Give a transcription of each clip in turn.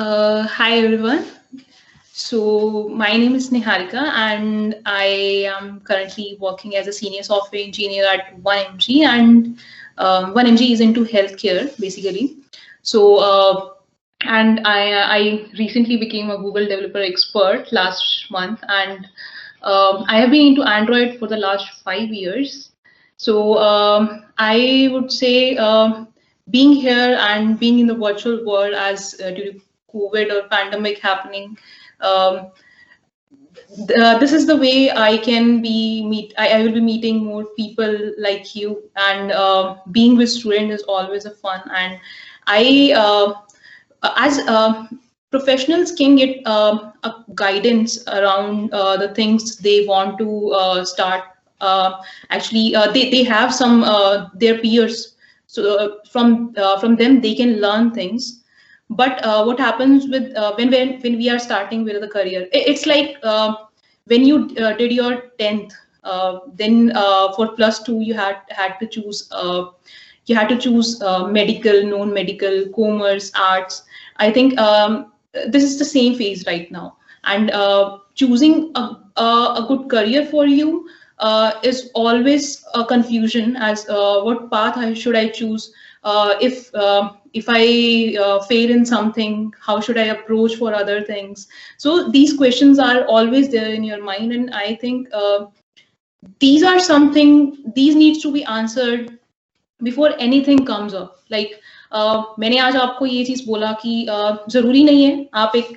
Hi everyone. So my name is Niharika and I am currently working as a senior software engineer at 1MG, and 1MG is into healthcare basically. So and I recently became a Google developer expert last month, and I have been into Android for the last 5 years. So I would say being here and being in the virtual world as due to COVID or pandemic happening, um, this is the way I can be I will be meeting more people like you, and being with students is always a fun. And I as professionals can get a guidance around the things they want to start. They have some their peers, so from them they can learn things. But what happens with when we are starting with the career, it's like when you did your 10th, then for +2 you had to choose medical, non-medical, commerce, arts. I think this is the same phase right now, and choosing a good career for you is always a confusion as what path should I choose. If I fail in something, how should I approach for other things? So these questions are always there in your mind, and I think these needs to be answered before anything comes up like मैंने आज आपको ये चीज बोला कि जरूरी नहीं है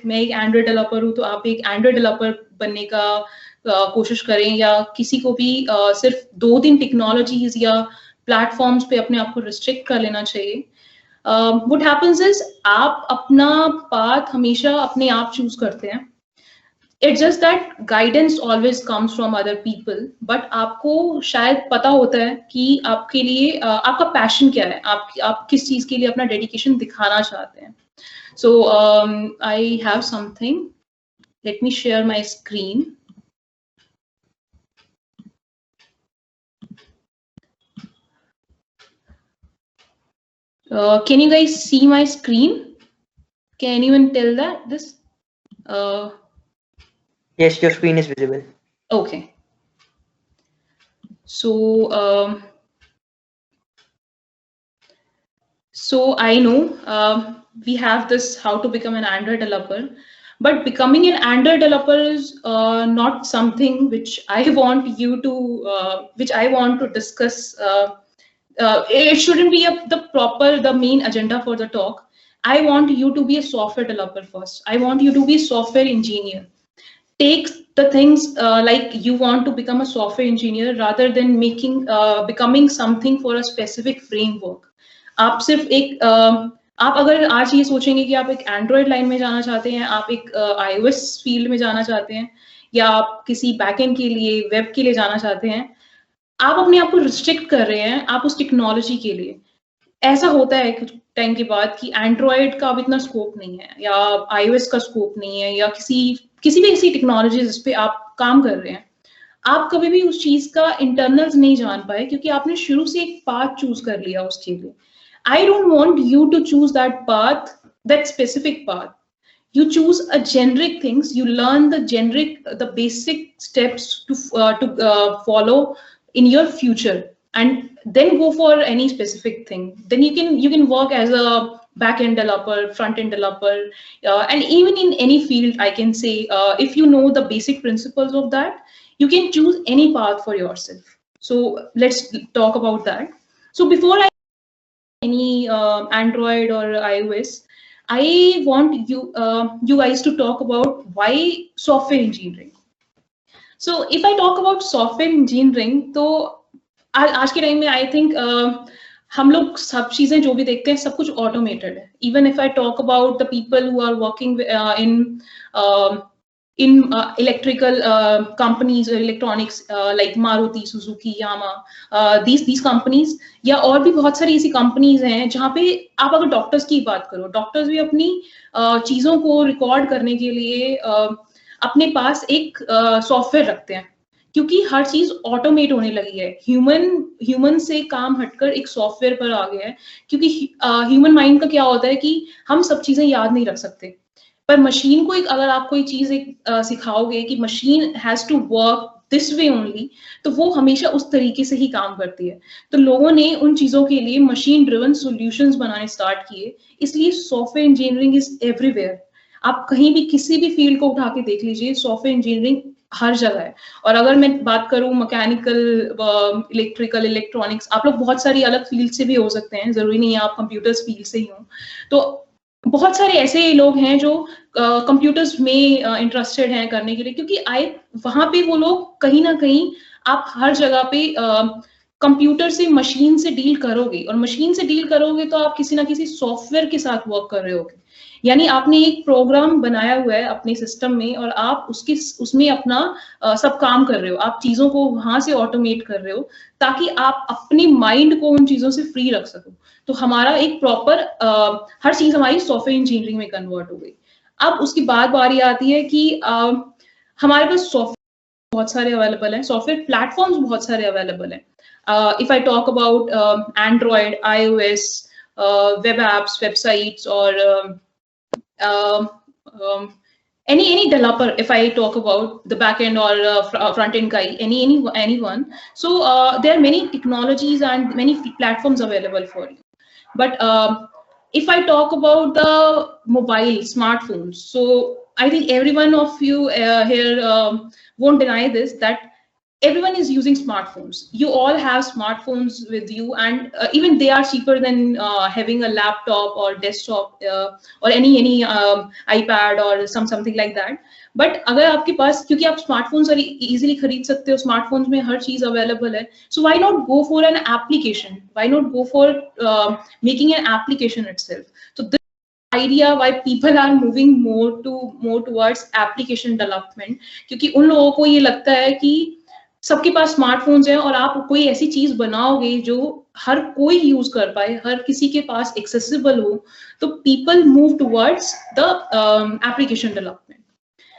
मैं एक एंड्रॉइड डेवलपर हूँ तो आप एक एंड्रॉइड डेवलपर बनने का कोशिश करें, या किसी को भी सिर्फ 2-3 टेक्नोलॉजीज या प्लेटफॉर्म्स पे अपने आप को रिस्ट्रिक्ट कर लेना चाहिए. व्हाट हैपेंस इज आप अपना पाथ हमेशा अपने आप चूज करते हैं. It's just that guidance always comes from other people, but आपको शायद पता होता है कि आपके लिए आपका पैशन क्या है, आप किस चीज के लिए अपना डेडिकेशन दिखाना चाहते हैं. So I have something. Let me share my screen. Can you guys see my screen? Can anyone tell that this? Yes, your screen is visible. Okay. So I know we have this how to become an Android developer, but becoming an Android developer is not something which I want to discuss. It shouldn't be the main agenda for the talk. I want you to be a software developer first. I want you to be a software engineer. Take the things like you want to become a software engineer rather than becoming something for a specific framework. आप सिर्फ एक आप अगर आज ये सोचेंगे कि आप एक एंड्रॉइड लाइन में जाना चाहते हैं, आप एक iOS फील्ड में जाना चाहते हैं, या आप किसी बैकएंड के लिए वेब के लिए जाना चाहते हैं, आप अपने आप को रिस्ट्रिक्ट कर रहे हैं आप उस टेक्नोलॉजी के लिए. ऐसा होता है कुछ टाइम के बाद कि एंड्रॉइड का अब इतना स्कोप नहीं है, या iOS का स्कोप नहीं है, या किसी भी ऐसी टेक्नोलॉजी जिस पे आप काम कर रहे हैं, आप कभी भी उस चीज का इंटरनल्स नहीं जान पाए क्योंकि आपने शुरू से एक पाथ चूज कर लिया उसके लिए. I don't want you to choose that path, that specific path. You choose a generic things, you learn the basic steps to follow in your future, and then go for any specific thing. Then you can work as a back-end developer, front-end developer, and even in any field. I can say if you know the basic principles of that, you can choose any path for yourself. So let's talk about that. So before I any Android or iOS, I want you guys to talk about why software engineering. So if I talk about software engineering, तो आज के time में I think हम लोग सब चीजें जो भी देखते हैं सब कुछ ऑटोमेटेड है. Even if I talk about the people who are working in electrical companies or electronics like Maruti, Suzuki, Yamaha, these companies, या और भी बहुत सारी ऐसी कंपनीज हैं जहाँ पे आप अगर डॉक्टर्स की बात करो, डॉक्टर्स भी अपनी चीजों को रिकॉर्ड करने के लिए अपने पास एक सॉफ्टवेयर रखते हैं क्योंकि हर चीज ऑटोमेट होने लगी है, ह्यूमन से काम हटकर एक सॉफ्टवेयर पर आ गया है। क्योंकि ह्यूमन माइंड का क्या होता है कि हम सब चीजें याद नहीं रख सकते, पर मशीन को एक अगर आप कोई चीज सिखाओगे कि machine has to work this way only, तो वो हमेशा उस तरीके से ही काम करती है। तो लोगों ने उन चीजों के लिए मशीन ड्रिवन सॉल्यूशंस बनाने स्टार्ट किए, इसलिए सॉफ्टवेयर इंजीनियरिंग इज एवरीवेयर। आप कहीं भी किसी भी फील्ड को उठा के देख लीजिए, सॉफ्टवेयर इंजीनियरिंग हर जगह है। और अगर मैं बात करूं मैकेनिकल, इलेक्ट्रिकल, इलेक्ट्रॉनिक्स, आप लोग बहुत सारी अलग फील्ड से भी हो सकते हैं, जरूरी नहीं है आप कंप्यूटर्स फील्ड से ही हो। तो बहुत सारे ऐसे लोग हैं जो कंप्यूटर्स में इंटरेस्टेड हैं करने के लिए, क्योंकि वहां पे वो लोग कहीं ना कहीं, आप हर जगह पे कंप्यूटर से, मशीन से डील करोगे, और मशीन से डील करोगे तो आप किसी ना किसी सॉफ्टवेयर के साथ वर्क कर रहे होगे। यानी आपने एक प्रोग्राम बनाया हुआ है अपने सिस्टम में, और आप उसमें अपना सब काम कर रहे हो, आप चीजों को वहां से ऑटोमेट कर रहे हो, ताकि आप अपने माइंड को उन चीजों से फ्री रख सको। तो हमारा एक प्रॉपर हर चीज हमारी सॉफ्टवेयर इंजीनियरिंग में कन्वर्ट हो गई। अब उसकी बारी आती है कि हमारे पास सॉफ्टवेयर बहुत सारे अवेलेबल हैं, सॉफ्टवेयर प्लेटफॉर्म्स बहुत सारे अवेलेबल हैं। If I talk about Android, iOS, web apps, websites, और any developer, if I talk about the back end or front end guy, anyone. So there are many technologies and many platforms available for you. But if I talk about the mobile smartphones, so I think everyone of you here won't deny this, that everyone is using smartphones. You all have smartphones with you, and even they are cheaper than having a laptop or desktop, or any iPad or something like that. But अगर आपके पास, क्योंकि आप smartphones easily खरीद सकते हो, smartphones में हर चीज available है, so why not go for an application? Why not go for making an application itself? So this idea why people are moving more towards application development, क्योंकि उन लोगों को ये लगता है कि सबके पास स्मार्टफोन्स हैं, और आप कोई ऐसी चीज बनाओगे जो हर कोई यूज कर पाए, हर किसी के पास एक्सेसिबल हो, तो people move towards the application development.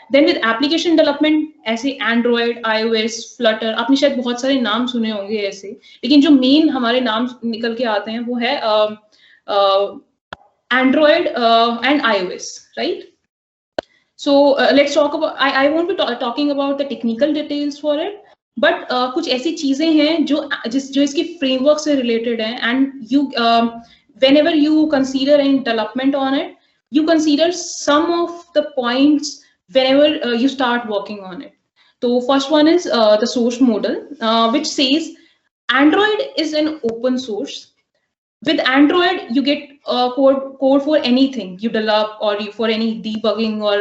Then with application development, ऐसे एंड्रॉयड, iOS, फ्लटर, आपने शायद बहुत सारे नाम सुने होंगे ऐसे, लेकिन जो मेन हमारे नाम निकल के आते हैं वो है Android and iOS, right? So let's talk about, I won't be talking about the technical details for it, but कुछ ऐसी चीजें हैं जो इसके फ्रेमवर्क से रिलेटेड हैं, and you whenever you consider any development on it, you consider some of the points whenever you start working on it. So first one is the source model, which says Android is an open source. With Android, you get code for anything you develop, or for any debugging, or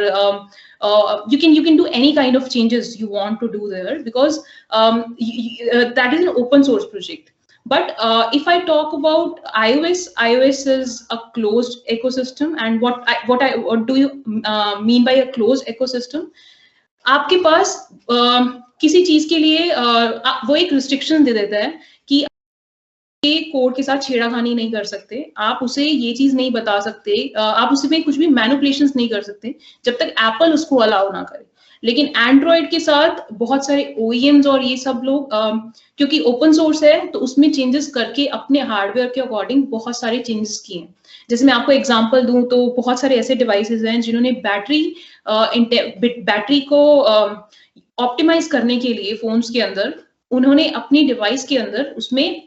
you can do any kind of changes you want to do there, because that is an open source project. But if I talk about iOS is a closed ecosystem. And what do you mean by a closed ecosystem? आपके पास किसी चीज के लिए वो एक restriction दे देता है कि कोड के साथ छेड़ाखानी नहीं कर सकते, आप उसे ये चीज नहीं बता सकते, आप उसमें कुछ भी मैनिपुलेशंस नहीं कर सकते जब तक एप्पल उसको अलाउ ना करे। लेकिन एंड्रॉयड के साथ बहुत सारे OEMs और ये सब लोग, क्योंकि ओपन सोर्स है, तो उसमें चेंजेस करके अपने हार्डवेयर के अकॉर्डिंग बहुत सारे चेंजेस किए हैं। जैसे मैं आपको एग्जांपल दूं तो बहुत सारे ऐसे डिवाइसेस हैं जिन्होंने बैटरी को ऑप्टिमाइज करने के लिए फोन्स के अंदर उन्होंने अपनी डिवाइस के अंदर उसमें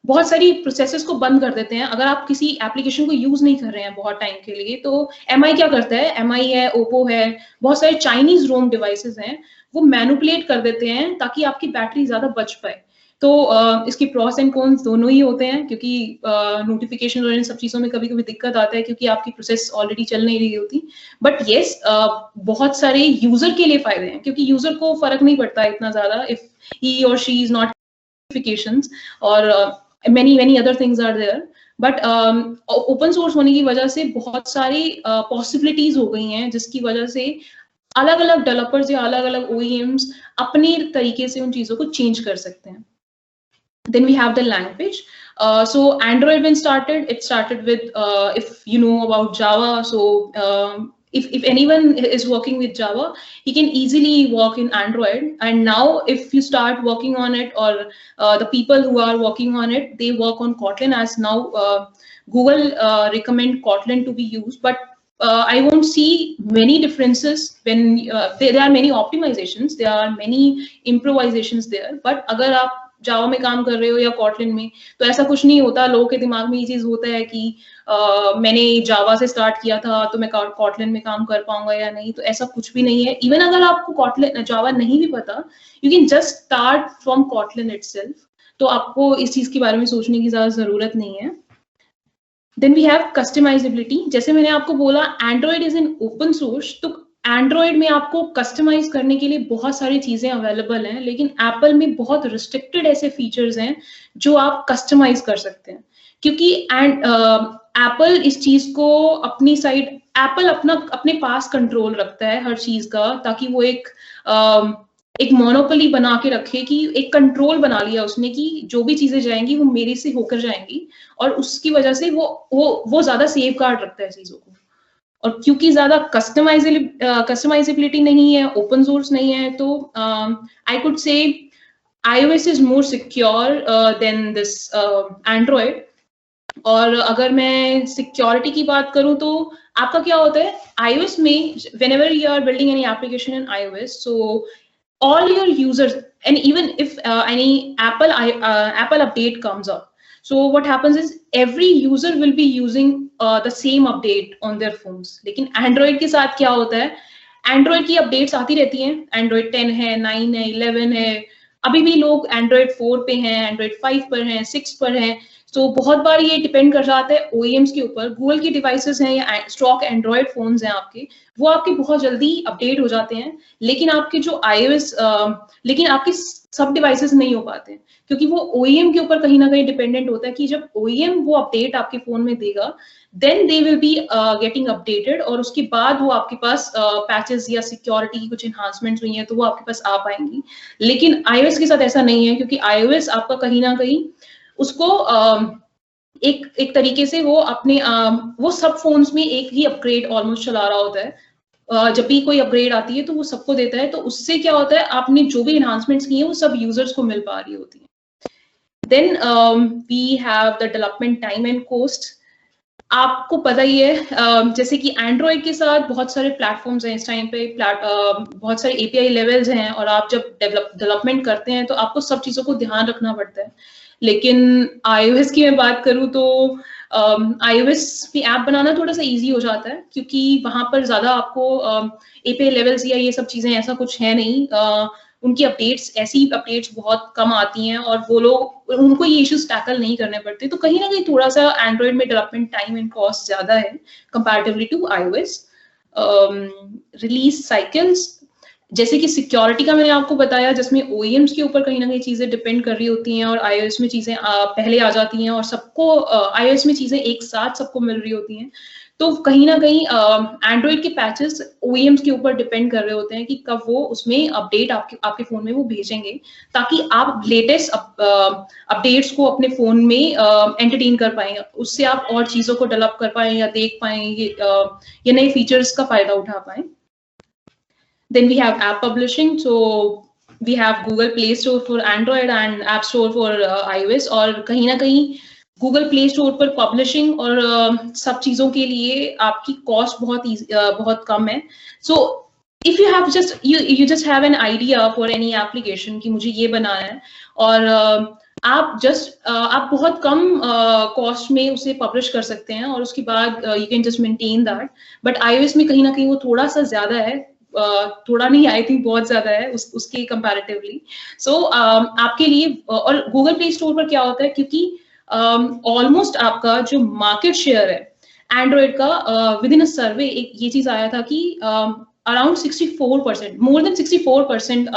बहुत सारी प्रोसेसेस को बंद कर देते हैं। अगर आप किसी एप्लीकेशन को यूज नहीं कर रहे हैं बहुत टाइम के लिए, तो MI क्या करता है, MI है, ओप्पो है, बहुत सारे चाइनीज रोम डिवाइसेस हैं, वो मैनिपुलेट कर देते हैं ताकि आपकी बैटरी ज्यादा बच पाए। तो इसके प्रॉस एंड कॉन्स दोनों ही होते हैं, क्योंकि नोटिफिकेशन और इन सब चीजों में कभी कभी दिक्कत आता है क्योंकि आपकी प्रोसेस ऑलरेडी चल नहीं रही होती। बट येस, बहुत सारे यूजर के लिए फायदे हैं, क्योंकि यूजर को फर्क नहीं पड़ता इतना ज्यादा इफ ही और शी इज नॉट नोटिफिकेशंस, और many other things are there. But open source होने की वजह से बहुत सारी possibilities हो गई हैं, जिसकी वजह से अलग अलग डेवलपर्स या अलग अलग OEMs अपने तरीके से उन चीजों को चेंज कर सकते हैं। Then we have the language. So Android when it started with if you know about Java, so if anyone is working with Java, he can easily work in Android. And now if you start working on it, or the people who are working on it, they work on Kotlin, as now Google recommend Kotlin to be used. But I won't see many differences when there are many optimizations, there are many improvisations there. But अगर आप जावा में काम कर रहे हो या Kotlin में, तो ऐसा कुछ नहीं होता. लोगों के दिमाग में ये चीज होता है कि मैंने जावा से स्टार्ट किया था तो मैं कॉटलिन में काम कर पाऊंगा या नहीं. तो ऐसा कुछ भी नहीं है. इवन अगर आपको कॉटलिन जावा नहीं भी पता, you can just start from Kotlin itself. तो आपको इस चीज के बारे में सोचने की ज्यादा जरूरत नहीं है. Then we have customisability. जैसे मैंने आपको बोला, Android is an open source, तो एंड्रॉइड में आपको कस्टमाइज करने के लिए बहुत सारी चीजें अवेलेबल हैं, लेकिन एप्पल में बहुत रिस्ट्रिक्टेड ऐसे फीचर्स हैं जो आप कस्टमाइज कर सकते हैं. क्योंकि एप्पल इस चीज को अपनी साइड, एप्पल अपने पास कंट्रोल रखता है हर चीज का, ताकि वो एक मोनोपोली बना के रखे, कि एक कंट्रोल बना लिया उसने कि जो भी चीजें जाएंगी वो मेरे से होकर जाएंगी, और उसकी वजह से वो ज्यादा सेफ गार्ड रखता है चीजों को. और क्योंकि ज्यादा कस्टमाइजेबिलिटी नहीं है, ओपन सोर्स नहीं है, तो I could say iOS is more secure than this Android. और अगर मैं सिक्योरिटी की बात करूं, तो आपका क्या होता है iOS में, whenever you are building any application in iOS, so all your users, and even if any Apple update comes up, so what happens is every user will be using the same update on their phones. लेकिन Android के साथ क्या होता है, Android की updates आती रहती हैं. Android 10 है, 9 है, 11 है, अभी भी लोग Android 4 पे हैं, Android 5 पर हैं, 6 पर हैं. तो बहुत बार ये डिपेंड कर जाता है OEMs के ऊपर. गूगल की डिवाइसेस हैं या स्टॉक एंड्रॉइड फोन्स हैं आपके, वो आपके बहुत जल्दी अपडेट हो जाते हैं, लेकिन आपके जो iOS लेकिन आपके सब डिवाइसेस नहीं हो पाते, क्योंकि वो OEM के ऊपर कहीं ना कहीं डिपेंडेंट होता है कि जब OEM वो अपडेट आपके फोन में देगा, then they will be getting updated, और उसके बाद वो आपके पास पैचेस या सिक्योरिटी की कुछ एनहांसमेंट्स हुई हैं तो वो आपके पास आ पाएंगी. लेकिन iOS के साथ ऐसा नहीं है, क्योंकि iOS आपका कहीं ना कहीं उसको एक तरीके से वो अपने वो सब फोन्स में एक ही अपग्रेड ऑलमोस्ट चला रहा होता है. जब भी कोई अपग्रेड आती है तो वो सबको देता है, तो उससे क्या होता है, आपने जो भी एनहांसमेंट्स किए हैं वो सब यूजर्स को मिल पा रही होती है. Then we have the development time and cost. आपको पता ही है, जैसे कि एंड्रॉइड के साथ बहुत सारे प्लेटफॉर्म्स हैं इस टाइम पे, बहुत सारे API लेवल्स हैं, और आप जब डेवलपमेंट करते हैं तो आपको सब चीजों को ध्यान रखना पड़ता है. लेकिन iOS की मैं बात करूं तो iOS पे ऐप बनाना थोड़ा सा इजी हो जाता है, क्योंकि वहां पर ज्यादा आपको API लेवल्स या ये सब चीजें ऐसा कुछ है नहीं. उनकी अपडेट्स, ऐसी अपडेट्स बहुत कम आती हैं, और वो लोग, उनको ये इश्यूज टैकल नहीं करने पड़ते. तो कहीं ना कहीं थोड़ा सा एंड्रॉइड में डेवलपमेंट टाइम एंड कॉस्ट ज्यादा है comparatively to iOS. Release cycles, जैसे कि सिक्योरिटी का मैंने आपको बताया, जिसमें OEMs के ऊपर कहीं ना कहीं चीजें डिपेंड कर रही होती हैं, और iOS में चीजें पहले आ जाती हैं, और सबको iOS में चीजें एक साथ सबको मिल रही होती हैं. तो कहीं ना कहीं एंड्रॉइड के पैचेस OEMs के ऊपर डिपेंड कर रहे होते हैं कि कब वो उसमें अपडेट आपके फोन में वो भेजेंगे, ताकि आप लेटेस्ट अपडेट्स को अपने फोन में एंटरटेन कर पाएं, उससे आप और चीजों को डेवलप कर पाएं या देख पाएं, ये नए फीचर्स का फायदा उठा पाएं. Then we have app publishing. So we have Google Play Store for Android and App Store for iOS. और कहीं ना कहीं Google Play Store पर पब्लिशिंग और सब चीजों के लिए आपकी कॉस्ट बहुत कम है. So if you have you just have an idea for any application कि मुझे ये बनाना है, और आप बहुत कम कॉस्ट में उसे पब्लिश कर सकते हैं, और उसके बाद you can just maintain that. But iOS में कहीं ना कहीं वो थोड़ा सा ज्यादा है, थोड़ा नहीं, आई थिंक बहुत ज्यादा है उसके कंपैरेटिवली. सो आपके लिए, और गूगल प्ले स्टोर पर क्या होता है, क्योंकि ऑलमोस्ट आपका जो मार्केट शेयर है एंड्रॉइड का, विद इन अ सर्वे एक ये चीज आया था कि अराउंड 64%, मोर देन 64%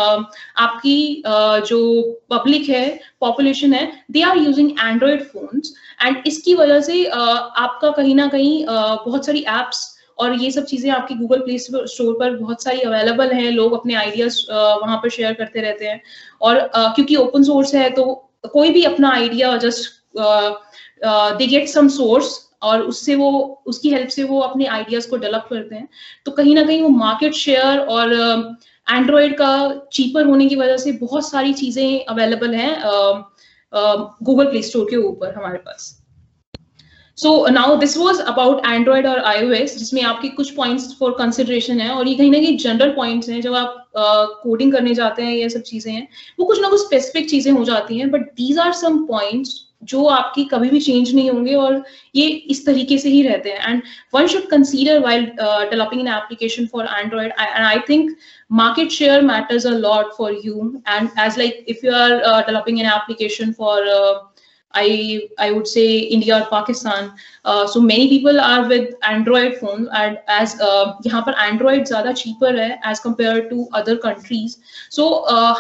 आपकी जो पब्लिक है, पॉपुलेशन है, they are using Android phones. And इसकी वजह से आपका कहीं ना कहीं बहुत सारी एप्स और ये सब चीजें आपकी गूगल प्ले स्टोर पर बहुत सारी अवेलेबल हैं. लोग अपने आइडियाज वहां पर शेयर करते रहते हैं, और क्योंकि ओपन सोर्स है तो कोई भी अपना idea just they get some source और उससे वो उसकी हेल्प से वो अपने आइडियाज को डेवलप करते हैं, तो कहीं ना कहीं वो मार्केट शेयर और एंड्रॉयड का चीपर होने की वजह से बहुत सारी चीजें अवेलेबल हैं गूगल प्ले स्टोर के ऊपर हमारे पास। So now this was about Android और iOS, जिसमें आपके कुछ पॉइंट्स फॉर कंसिडरेशन है, और ये कहीं ना कहीं जनरल पॉइंट्स हैं। जब आप कोडिंग करने जाते हैं, ये सब चीजें हैं, वो कुछ ना कुछ स्पेसिफिक चीजें हो जाती हैं, but these are some points जो आपकी कभी भी चेंज नहीं होंगे, और ये इस तरीके से ही रहते हैं। And one should consider while developing an application for Android, and I think market share matters a lot for you. And as like if you are developing an application for I would say India or Pakistan, so many people are with Android phones, and as यहाँ पर Android ज़्यादा cheaper है as compared to other countries. So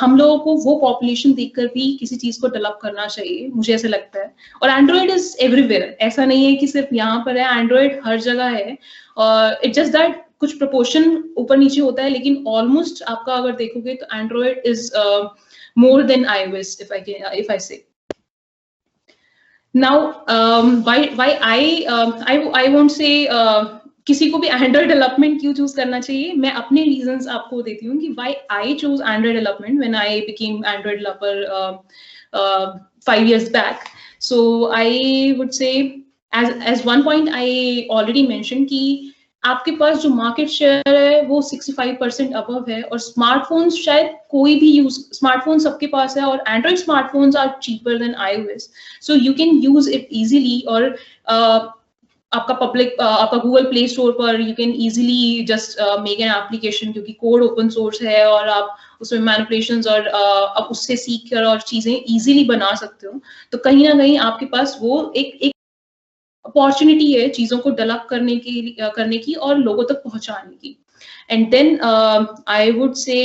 हम लोगों को वो population देखकर भी किसी चीज़ को develop करना चाहिए, मुझे ऐसा लगता है। और Android is everywhere, ऐसा नहीं है कि सिर्फ यहाँ पर है, Android हर जगह है। It's just that कुछ proportion ऊपर नीचे होता है, लेकिन almost आपका अगर देखोगे तो Android is more than iOS, if I say. Now why I won't say किसी को भी Android development क्यों choose करना चाहिए, मैं अपने reasons आपको देती हूँ कि why I chose Android development when I became Android developer 5 years back. So I would say as one point I already mentioned कि आपके पास जो मार्केट शेयर है वो 65% अबव है, और स्मार्टफोन्स शायद कोई भी यूज, स्मार्टफोन सबके पास है, और Android smartphones are cheaper than iOS, so you can use it easily. और आपका गूगल प्ले स्टोर पर you can easily just make an application, क्योंकि कोड ओपन सोर्स है और आप उसमें मैनिपुलेशंस और आप उससे सीख कर और चीजें इजीली बना सकते हो। तो कहीं ना कहीं आपके पास वो एक अपॉर्चुनिटी है चीजों को डेवलप करने की और लोगों तक पहुंचाने की। And then I would say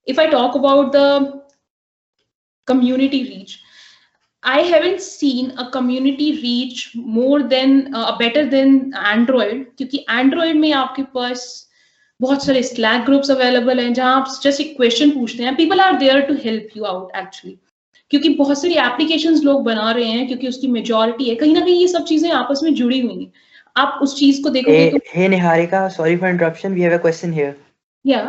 if I talk about the community reach, I haven't seen a community reach more than better than Android, क्योंकि Android में आपके पास बहुत सारे Slack groups available हैं जहां आप just एक question पूछते हैं, people are there to help you out actually, क्योंकि बहुत सारी एप्लीकेशंस लोग बना रहे हैं, क्योंकि उसकी मेजॉरिटी है, कहीं ना कहीं ये सब चीजें आपस में जुड़ी हुई हैं। आप उस चीज को देखोगे तो Hey Niharika, sorry for interruption. We have a question here. Yeah.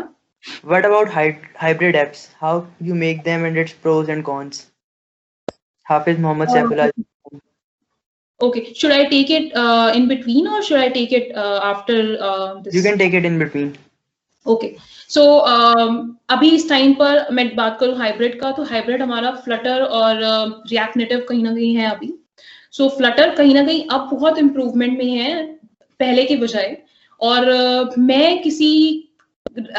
What about hybrid apps? How you make them and its pros and cons? Hafiz Mohammed Saifullah. Okay, should I take it in between or should I take it after this? You can take it in between. Okay, so अभी इस time पर मैं बात करूँ hybrid का, तो hybrid हमारा Flutter और रिएक्ट नेटिव कहीं ना कहीं है अभी। सो फ्लटर कहीं ना कहीं अब बहुत इम्प्रूवमेंट में है पहले के बजाय, और मैं किसी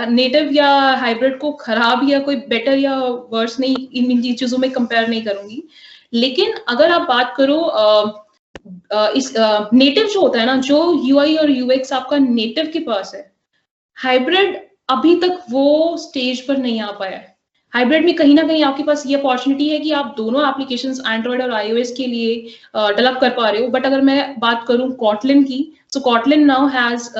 नेटिव या हाइब्रिड को खराब या कोई बेटर या वर्स नहीं इन चीजों में कंपेयर नहीं करूंगी। लेकिन अगर आप बात करो इस नेटिव जो होता है ना, जो यूआई और यूएक्स आपका नेटिव के पास है, हाइब्रिड अभी तक वो स्टेज पर नहीं आ पाया है। हाइब्रिड में कहीं ना कहीं आपके पास ये अपॉर्चुनिटी है कि आप दोनों एप्लीकेशंस एंड्रॉयड और iOS के लिए डेवलप कर पा रहे हो। बट अगर मैं बात करूं Kotlin की, so Kotlin now has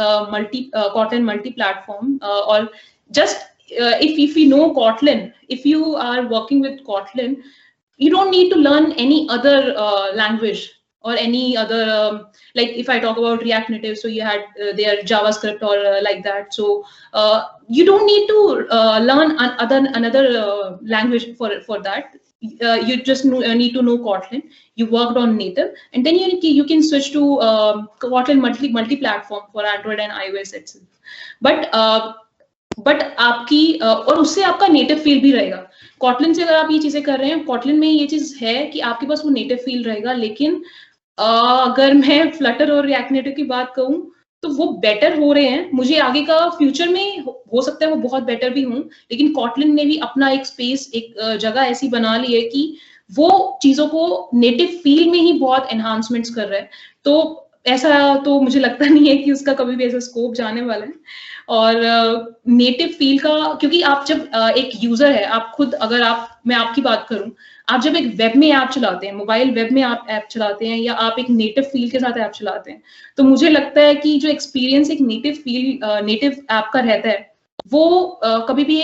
Kotlin multi platform, और just if you know Kotlin, if you are working with Kotlin, you don't need to learn any other language or any other like if I talk about React Native, so you had their JavaScript or like that, so you don't need to learn another language for that. You just need to know Kotlin. You worked on native, and then you can switch to Kotlin multi platform for Android and iOS itself. But आपकी और उससे आपका native feel भी रहेगा। Kotlin से अगर आप ये चीजें कर रहे हैं, Kotlin में ये चीज है कि आपके पास वो नेटिव फील रहेगा। लेकिन अगर मैं फ्लटर और रिएक्ट नेटिव की बात कहूँ तो वो बेटर हो रहे हैं। मुझे आगे का फ्यूचर में हो सकता है वो बहुत बेटर भी हूँ, लेकिन Kotlin ने भी अपना एक स्पेस, एक जगह ऐसी बना ली है कि वो चीजों को नेटिव फील में ही बहुत एनहांसमेंट्स कर रहा है। तो ऐसा तो मुझे लगता नहीं है कि उसका कभी भी ऐसा स्कोप जाने वाला है। और नेटिव फील का, क्योंकि आप जब एक यूजर है, आप खुद, अगर मैं आपकी बात करूं, आप जब एक वेब में ऐप चलाते हैं, मोबाइल वेब में आप ऐप चलाते हैं, या आप एक नेटिव फील के साथ ऐप चलाते हैं, तो मुझे लगता है कि जो एक्सपीरियंस एक नेटिव ऐप का रहता है, वो कभी भी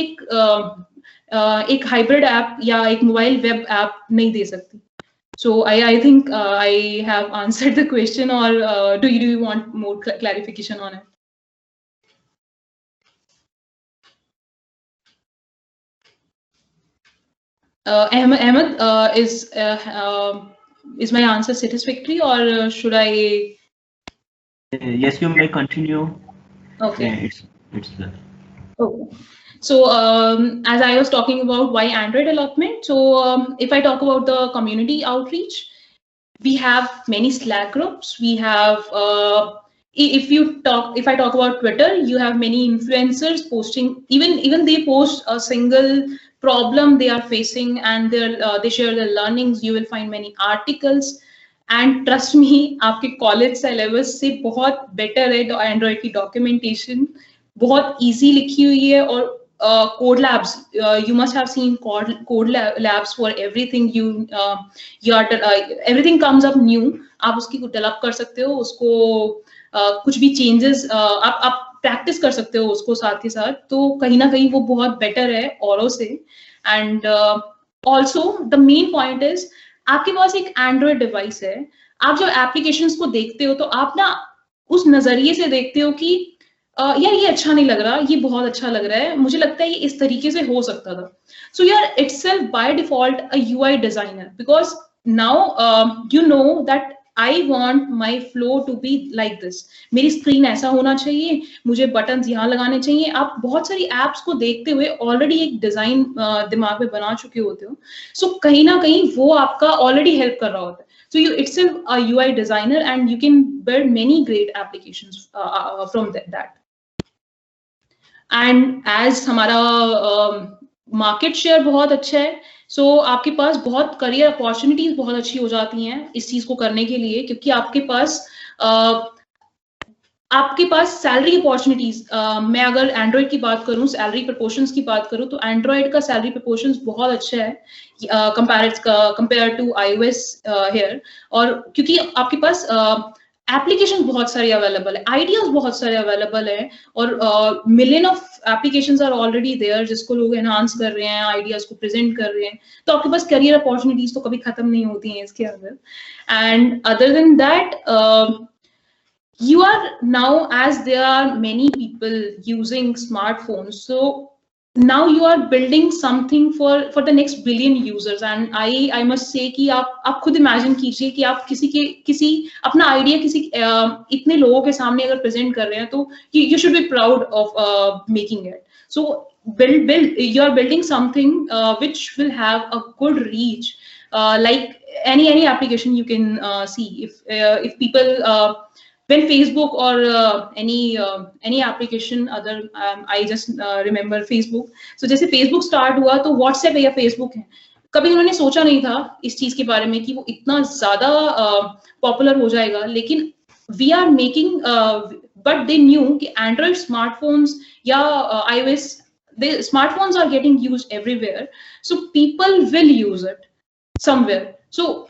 एक हाइब्रिड ऐप या एक मोबाइल वेब ऐप नहीं दे सकती। So I think I have answered the question, or do you want more clarification on it? Ahmed, is my answer satisfactory, or should I? Yes, you may continue. Okay. It's there. Okay. So as I was talking about why Android development, so if I talk about the community outreach, we have many Slack groups. We have if I talk about Twitter, you have many influencers posting. Even they post a single problem they are facing, and they share their learnings. You will find many articles. And trust me, आपके college syllabus से बहुत better है Android की documentation, बहुत easy लिखी हुई है. और code labs, you must have seen code labs for everything. Everything comes up new, आप उसकी डेवलप कर सकते हो, उसको कुछ भी चेंजेस आप प्रैक्टिस कर सकते हो उसको साथ ही साथ. तो कहीं ना कहीं वो बहुत बेटर है औरों से. And also the main point is, आपके पास एक एंड्रॉइड डिवाइस है, आप जब एप्लीकेशंस को देखते हो तो आप ना उस नजरिए से देखते हो कि यार ये अच्छा नहीं लग रहा, ये बहुत अच्छा लग रहा है, मुझे लगता है ये इस तरीके से हो सकता था. So you are itself by default a UI designer, because now you know that I want my flow to be like this. मेरी स्क्रीन ऐसा होना चाहिए, मुझे बटन्स यहाँ लगाने चाहिए. आप बहुत सारी एप्स को देखते हुए ऑलरेडी एक डिजाइन दिमाग में बना चुके होते हो. सो कहीं ना कहीं वो आपका ऑलरेडी हेल्प कर रहा होता है. So you itself a UI designer, and you can build many great applications from that. And as हमारा मार्केट शेयर बहुत अच्छा है, सो आपके पास बहुत करियर अपॉर्चुनिटीज बहुत अच्छी हो जाती हैं इस चीज को करने के लिए, क्योंकि आपके पास सैलरी अपॉर्चुनिटीज, मैं अगर एंड्रॉइड की बात करूं, सैलरी प्रपोर्शंस की बात करूं, तो एंड्रॉइड का सैलरी प्रपोर्शंस बहुत अच्छा है कंपेयर टू iOS हियर. और क्योंकि आपके पास एप्लीकेशन बहुत सारे अवेलेबल है, आइडियाज बहुत सारे अवेलेबल है, और million of applications are already there जिसको लोग एनहांस कर रहे हैं, आइडियाज को प्रेजेंट कर रहे हैं. तो आपके पास करियर अपॉर्चुनिटीज तो कभी खत्म नहीं होती हैं इसके अंदर. And other than that, you are now, as there are many people using smartphones, so now you are building something for the next billion users. And I must say कि आप खुद imagine कीजिए कि आप किसी अपना आइडिया किसी इतने लोगों के सामने अगर प्रेजेंट कर रहे हैं, तो you should be proud of making it. So you are building something which will have a good reach, like any application you can see. If people when Facebook or any application other, I just remember Facebook. So जैसे Facebook start हुआ तो WhatsApp या Facebook है, कभी उन्होंने सोचा नहीं था इस चीज के बारे में कि वो इतना ज्यादा पॉपुलर हो जाएगा. लेकिन we are making but they knew कि Android smartphones या iOS, the smartphones are getting used everywhere, so people will use it somewhere. So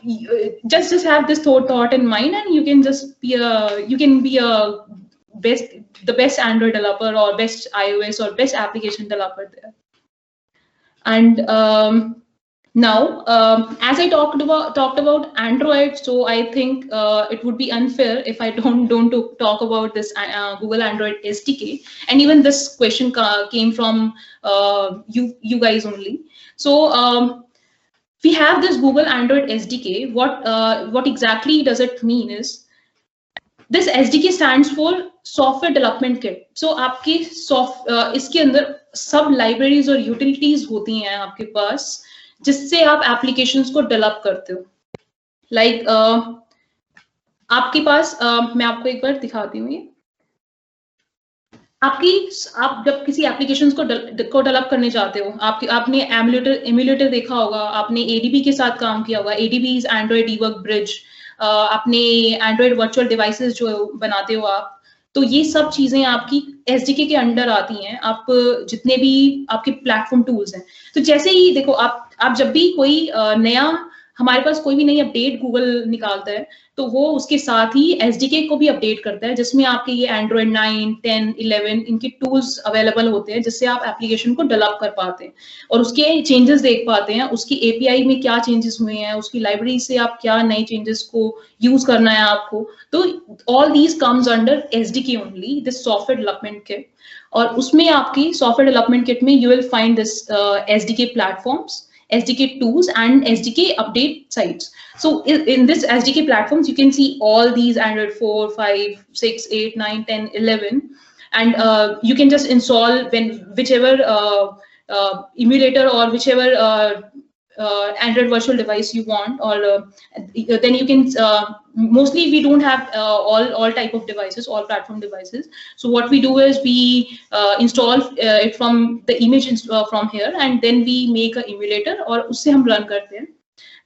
just have this thought in mind, and you can just be the best Android developer, or best iOS or best application developer there. And now as I talked about Android, so I think it would be unfair if I don't talk about this Google Android SDK. And even this question came from you guys only. So we have this Google Android SDK. What exactly does it mean is, this SDK stands for Software Development Kit. So आपके इसके अंदर सब libraries और utilities होती हैं आपके पास, जिससे आप एप्लीकेशंस को डेवलप करते हो. लाइक आपके पास मैं आपको एक बार दिखाती हूँ. ये आप जब किसी एप्लीकेशंस को डेवलप करने जाते हो, आपने एमुलेटर देखा होगा, आपने एडीबी के साथ काम किया होगा. ADB is Android debug bridge. आपने एंड्रॉइड वर्चुअल डिवाइसेस जो बनाते हो आप, तो ये सब चीजें आपकी एसडीके के अंडर आती हैं. आप जितने भी आपके प्लेटफॉर्म टूल्स हैं, तो जैसे ही देखो आप जब भी कोई नया हमारे पास कोई भी नई अपडेट गूगल निकालता है तो वो उसके साथ ही एसडीके को भी अपडेट करता है, जिसमें आपके ये एंड्रॉइड 9, 10, 11 इनके टूल्स अवेलेबल होते हैं जिससे आप एप्लीकेशन को डेवलप कर पाते हैं और उसके चेंजेस देख पाते हैं, उसकी एपीआई में क्या चेंजेस हुए हैं, उसकी लाइब्रेरी से आप क्या नए चेंजेस को यूज करना है आपको। तो all these comes under SDK only, this software development kit. और उसमें आपकी सॉफ्टवेयर डेवलपमेंट किट में you will find this SDK platforms, SDK tools and SDK update sites. So in this SDK platforms, you can see all these Android 4, 5, 6, 8, 9, 10, 11, and you can just install whichever emulator or whichever Android virtual device you want, or then you can mostly we don't have all type of devices, all platform devices. So what we do is we install it from the image from here, and then we make a emulator और उससे हम run करते हैं.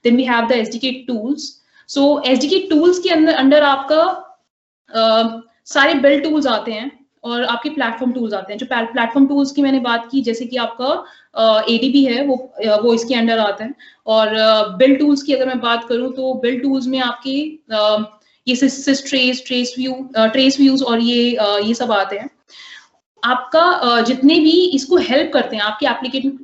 Then we have the SDK tools. So SDK tools के अंदर आपका सारे build tools आते हैं और आपके प्लेटफॉर्म टूल्स आते हैं। जो प्लेटफॉर्म टूल्स की मैंने बात की, जैसे कि आपका ADB है वो इसके अंडर आता है। और बिल्ड टूल्स की अगर मैं बात करूं तो बिल्ड टूल्स में आपके ये ट्रेस व्यूज और ये सब आते हैं। आपका जितने भी इसको हेल्प करते हैं, आपके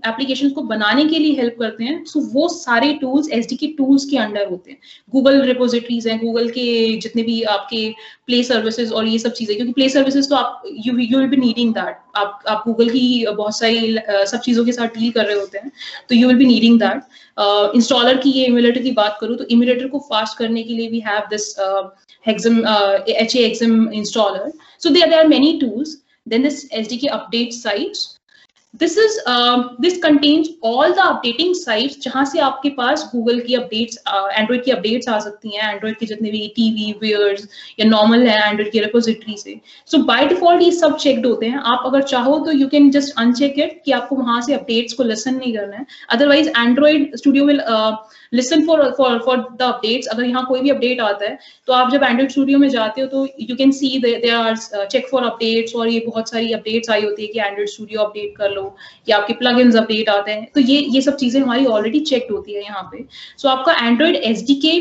एप्लीकेशन को बनाने के लिए हेल्प करते हैं, सो वो सारे टूल्स एसडीके टूल्स के अंडर होते हैं। गूगल रिपोजिटरीज हैं, गूगल के जितने भी आपके प्ले सर्विसेज और ये सब चीजें, क्योंकि प्ले सर्विसेज तो आप you will be needing that, आप गूगल की बहुत सारी सब चीजों के साथ डील कर रहे होते हैं, तो you will be needing that. Installer की ये इम्यूलेटर की बात करूँ तो इम्यूलेटर को फास्ट करने के लिए we have this HAXM installer. So there are many tools. Then this SDK update sites. This contains all the updating sites जहाँ से आपके पास गूगल की अपडेट्स, एंड्रॉइड की अपडेट्स आ सकती हैं, एंड्रॉइड के जितने भी टीवी वेयर्स या नॉर्मल है एंड्रॉइड की रिपोजिटरी से। सो बाय डिफॉल्ट ये सब चेक्ड होते हैं। आप अगर चाहो तो you can just uncheck it कि आपको वहां से अपडेट्स को लिसन नहीं करना है, otherwise Android studio will listen for the updates. अगर यहाँ कोई भी अपडेट आता है तो आप जब एंड्रॉइड स्टूडियो में जाते हो तो you can see there are check for updates, और ये बहुत सारी अपडेट्स आई होती है कि एंड्रॉइड स्टूडियो अपडेट कर लो या आपके प्लगइन्स अपडेट आते हैं, तो ये सब चीजें हमारी ऑलरेडी चेक्ड होती है यहाँ पे। सो आपका एंड्रॉइड एसडीके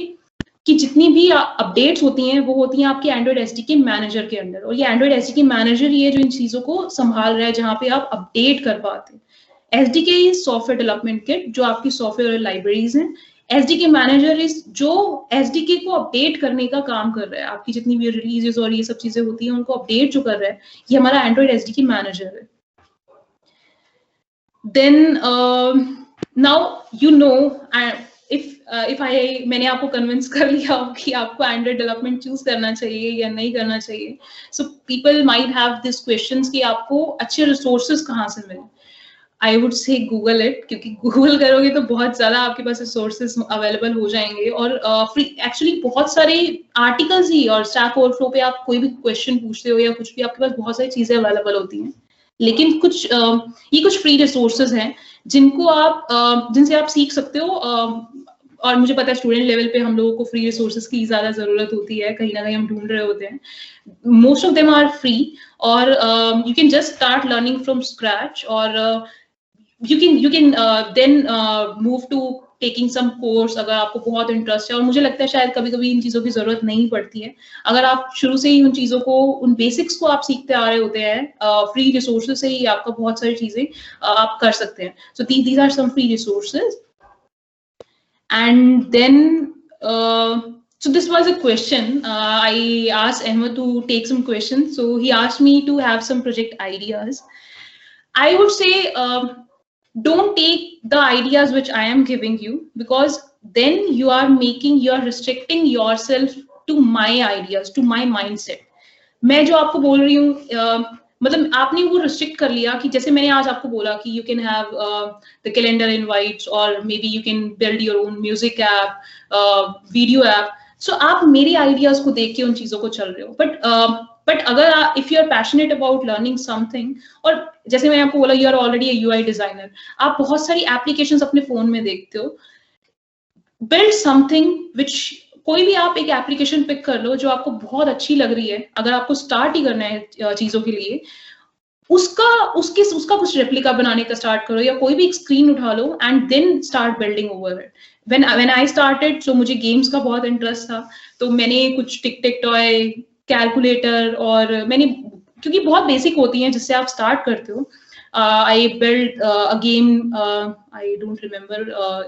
की जितनी भी अपडेट्स होती हैं वो होती हैं आपके एंड्रॉइड एसडीके मैनेजर के अंदर, और ये एंड्रॉइड एसडीके मैनेजर ही है जो इन चीजों को संभाल रहा है, जहाँ पे आप अपडेट कर पाते हैं। SDK is software development kit जो आपकी सॉफ्टवेयर लाइब्रेरीज हैं। एसडीके मैनेजर इज जो एसडीके को अपडेट करने का काम कर रहा है, आपकी जितनी भी रिलीजेस और ये सब चीजें होती हैं उनको अपडेट जो कर रहा है, ये हमारा एंड्रॉइड एसडीके मैनेजर है। Then now you know, if मैंने आपको कन्विंस कर लिया कि आपको एंड्रॉइड डेवलपमेंट चूज करना चाहिए या नहीं करना चाहिए, so people might have this questions कि आपको अच्छे रिसोर्सेज कहाँ से मिले। आई वुड से गूगल इट, क्योंकि गूगल करोगे तो बहुत ज्यादा आपके पास रिसोर्सेज अवेलेबल हो जाएंगे, और फ्री एक्चुअली बहुत सारे आर्टिकल्स ही, और स्टैक ओवरफ्लो पे आप कोई भी क्वेश्चन पूछते हो या कुछ भी, आपके पास बहुत सारी चीजें अवेलेबल होती हैं। लेकिन ये कुछ फ्री रिसोर्सेज हैं जिनसे आप सीख सकते हो, और मुझे पता है स्टूडेंट लेवल पे हम लोगों को फ्री रिसोर्सेज की ज्यादा जरूरत होती है, कहीं ना कहीं हम ढूंढ रहे होते हैं। Most of them are free, और you can just start learning from scratch, और you can then move to taking some course अगर आपको बहुत इंटरेस्ट है। और मुझे लगता है शायद कभी कभी इन चीजों की जरूरत नहीं पड़ती है, अगर आप शुरू से ही उन चीजों को, उन बेसिक्स को आप सीखते आ रहे होते हैं, फ्री रिसोर्सेज से ही आपका बहुत सारी चीजें आप कर सकते हैं। सो these are some free resources. And then so this was a question. I asked Ahmed to take some questions, so he asked me to have some project ideas. I would say don't take the ideas which I am giving you, because then you are restricting yourself to my ideas, to my mindset. मैं जो आपको बोल रही हूँ, मतलब आपने वो restrict कर लिया कि जैसे मैंने आज आपको बोला कि you can have the calendar invites, और maybe you can build your own music app, video app. So आप मेरी आइडियाज को देख के उन चीजों को चल रहे हो, बट अगर if you are passionate about learning something, और जैसे मैंने आपको बोला you are already a UI designer, आप बहुत सारी एप्लीकेशंस अपने फोन में देखते हो, बिल्ड समथिंग विच, कोई भी आप एक एप्लीकेशन पिक कर लो जो आपको बहुत अच्छी लग रही है, अगर आपको स्टार्ट ही करना है चीजों के लिए, उसका कुछ रेप्लिका बनाने का स्टार्ट करो, या कोई भी एक स्क्रीन उठा लो and then start building over it. When I started, so मुझे गेम्स का बहुत इंटरेस्ट था, तो मैंने कुछ टिक टिक टॉय, कैलकुलेटर, और मैंने, क्योंकि बहुत बेसिक होती हैं जिससे आप स्टार्ट करते हो. I built a game, I don't remember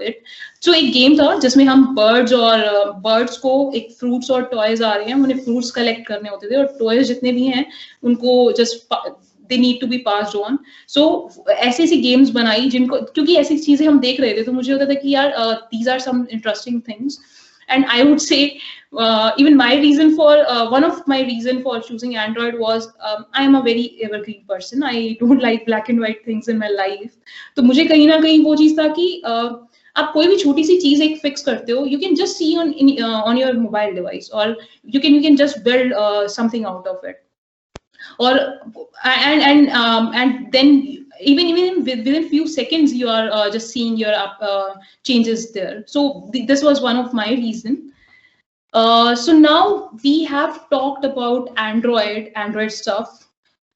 it. So एक गेम था जिसमें हम बर्ड्स को, एक फ्रूट्स और टॉयज आ रहे हैं, उन्हें फ्रूट्स कलेक्ट करने होते थे, और टॉयज जितने भी हैं उनको just they need to be passed on. So ऐसी गेम्स बनाई जिनको, क्योंकि ऐसी चीजें हम देख रहे थे, तो मुझे होता था कि यार these are some interesting things. And I would say even one of my reason for choosing Android was I am a very evergreen person. I don't like black and white things in my life. तो मुझे कहीं ना कहीं वो चीज था कि आप कोई भी छोटी सी चीज एक फिक्स करते हो, you can just see on your mobile device, or you can just build something out of it. Or and then even within few seconds you are just seeing your changes there. So this was one of my reason. So now we have talked about Android stuff.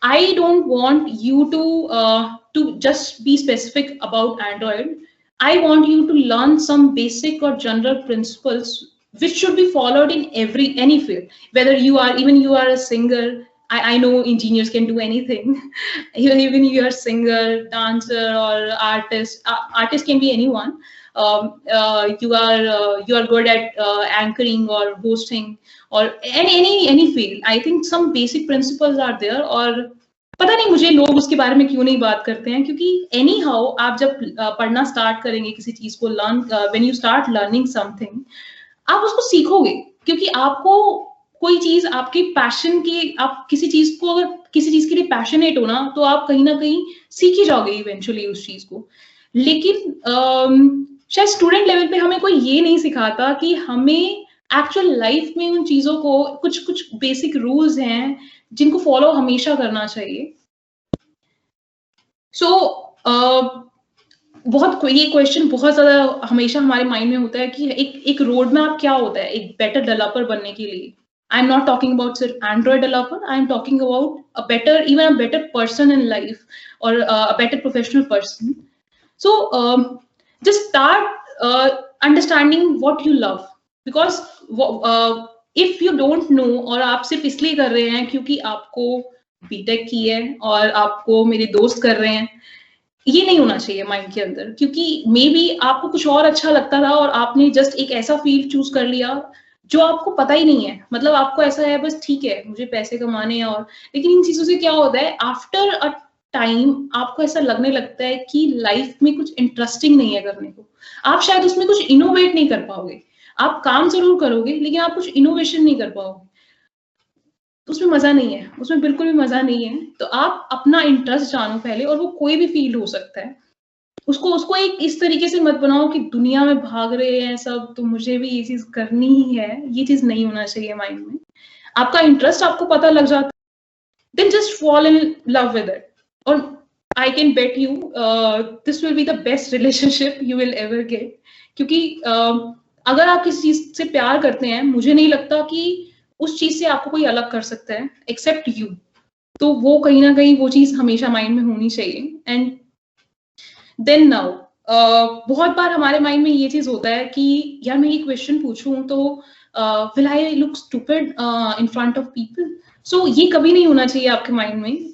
I don't want you to just be specific about Android. I want you to learn some basic or general principles which should be followed in any field, whether you are a singer. I know engineers can do anything. Even you are a singer, dancer, or artist. Artist can be anyone. You are good at anchoring or hosting, or any field. I think some basic principles are there. और पता नहीं मुझे लोग उसके बारे में क्यों नहीं बात करते हैं, क्योंकि anyhow आप जब पढ़ना स्टार्ट करेंगे किसी चीज को, when you start learning something, आप उसको सीखोगे, क्योंकि आपको कोई चीज आपके पैशन की, आप किसी चीज को अगर किसी चीज के लिए पैशनेट हो ना, तो आप कहीं ना कहीं सीख ही जाओगे इवेंचुअली उस चीज को. लेकिन शायद स्टूडेंट लेवल पे हमें कोई ये नहीं सिखाता कि हमें एक्चुअल लाइफ में उन चीजों को, कुछ बेसिक रूल्स हैं जिनको फॉलो हमेशा करना चाहिए. सो ये क्वेश्चन बहुत ज्यादा हमेशा हमारे माइंड में होता है कि एक रोड मैप क्या होता है एक बेटर डेवलपर बनने के लिए. I'm not talking about सिर्फ Android developer. I'm talking about even a better person in life, or a better professional person. So just start understanding what you love, because if you don't know, और आप सिर्फ इसलिए कर रहे हैं क्योंकि आपको बीटेक की है और आपको मेरे दोस्त कर रहे हैं, ये नहीं होना चाहिए माइंड के अंदर. क्योंकि मे बी आपको कुछ और अच्छा लगता था और आपने जस्ट एक ऐसा फील्ड चूज कर लिया जो आपको पता ही नहीं है. मतलब आपको ऐसा है बस ठीक है मुझे पैसे कमाने हैं, और लेकिन इन चीजों से क्या होता है, आफ्टर अ टाइम आपको ऐसा लगने लगता है कि लाइफ में कुछ इंटरेस्टिंग नहीं है करने को. आप शायद उसमें कुछ इनोवेट नहीं कर पाओगे. आप काम जरूर करोगे लेकिन आप कुछ इनोवेशन नहीं कर पाओगे. उसमें मजा नहीं है, उसमें बिल्कुल भी मजा नहीं है. तो आप अपना इंटरेस्ट जानो पहले, और वो कोई भी फील्ड हो सकता है. उसको एक इस तरीके से मत बनाओ कि दुनिया में भाग रहे हैं सब तो मुझे भी ये चीज करनी ही है. ये चीज नहीं होना चाहिए माइंड में. आपका इंटरेस्ट आपको पता लग जाता है, then just fall in love with it, और I can bet you this will be the best relationship you will ever get. क्योंकि अगर आप किसी चीज से प्यार करते हैं, मुझे नहीं लगता कि उस चीज से आपको कोई अलग कर सकता है एक्सेप्ट यू. तो वो कहीं ना कहीं वो चीज हमेशा माइंड में होनी चाहिए. एंड देन नाउ बहुत बार हमारे माइंड में ये चीज होता है कि यार मैं ये क्वेश्चन पूछूं तो will I look stupid in front of people. So ये कभी नहीं होना चाहिए आपके माइंड में.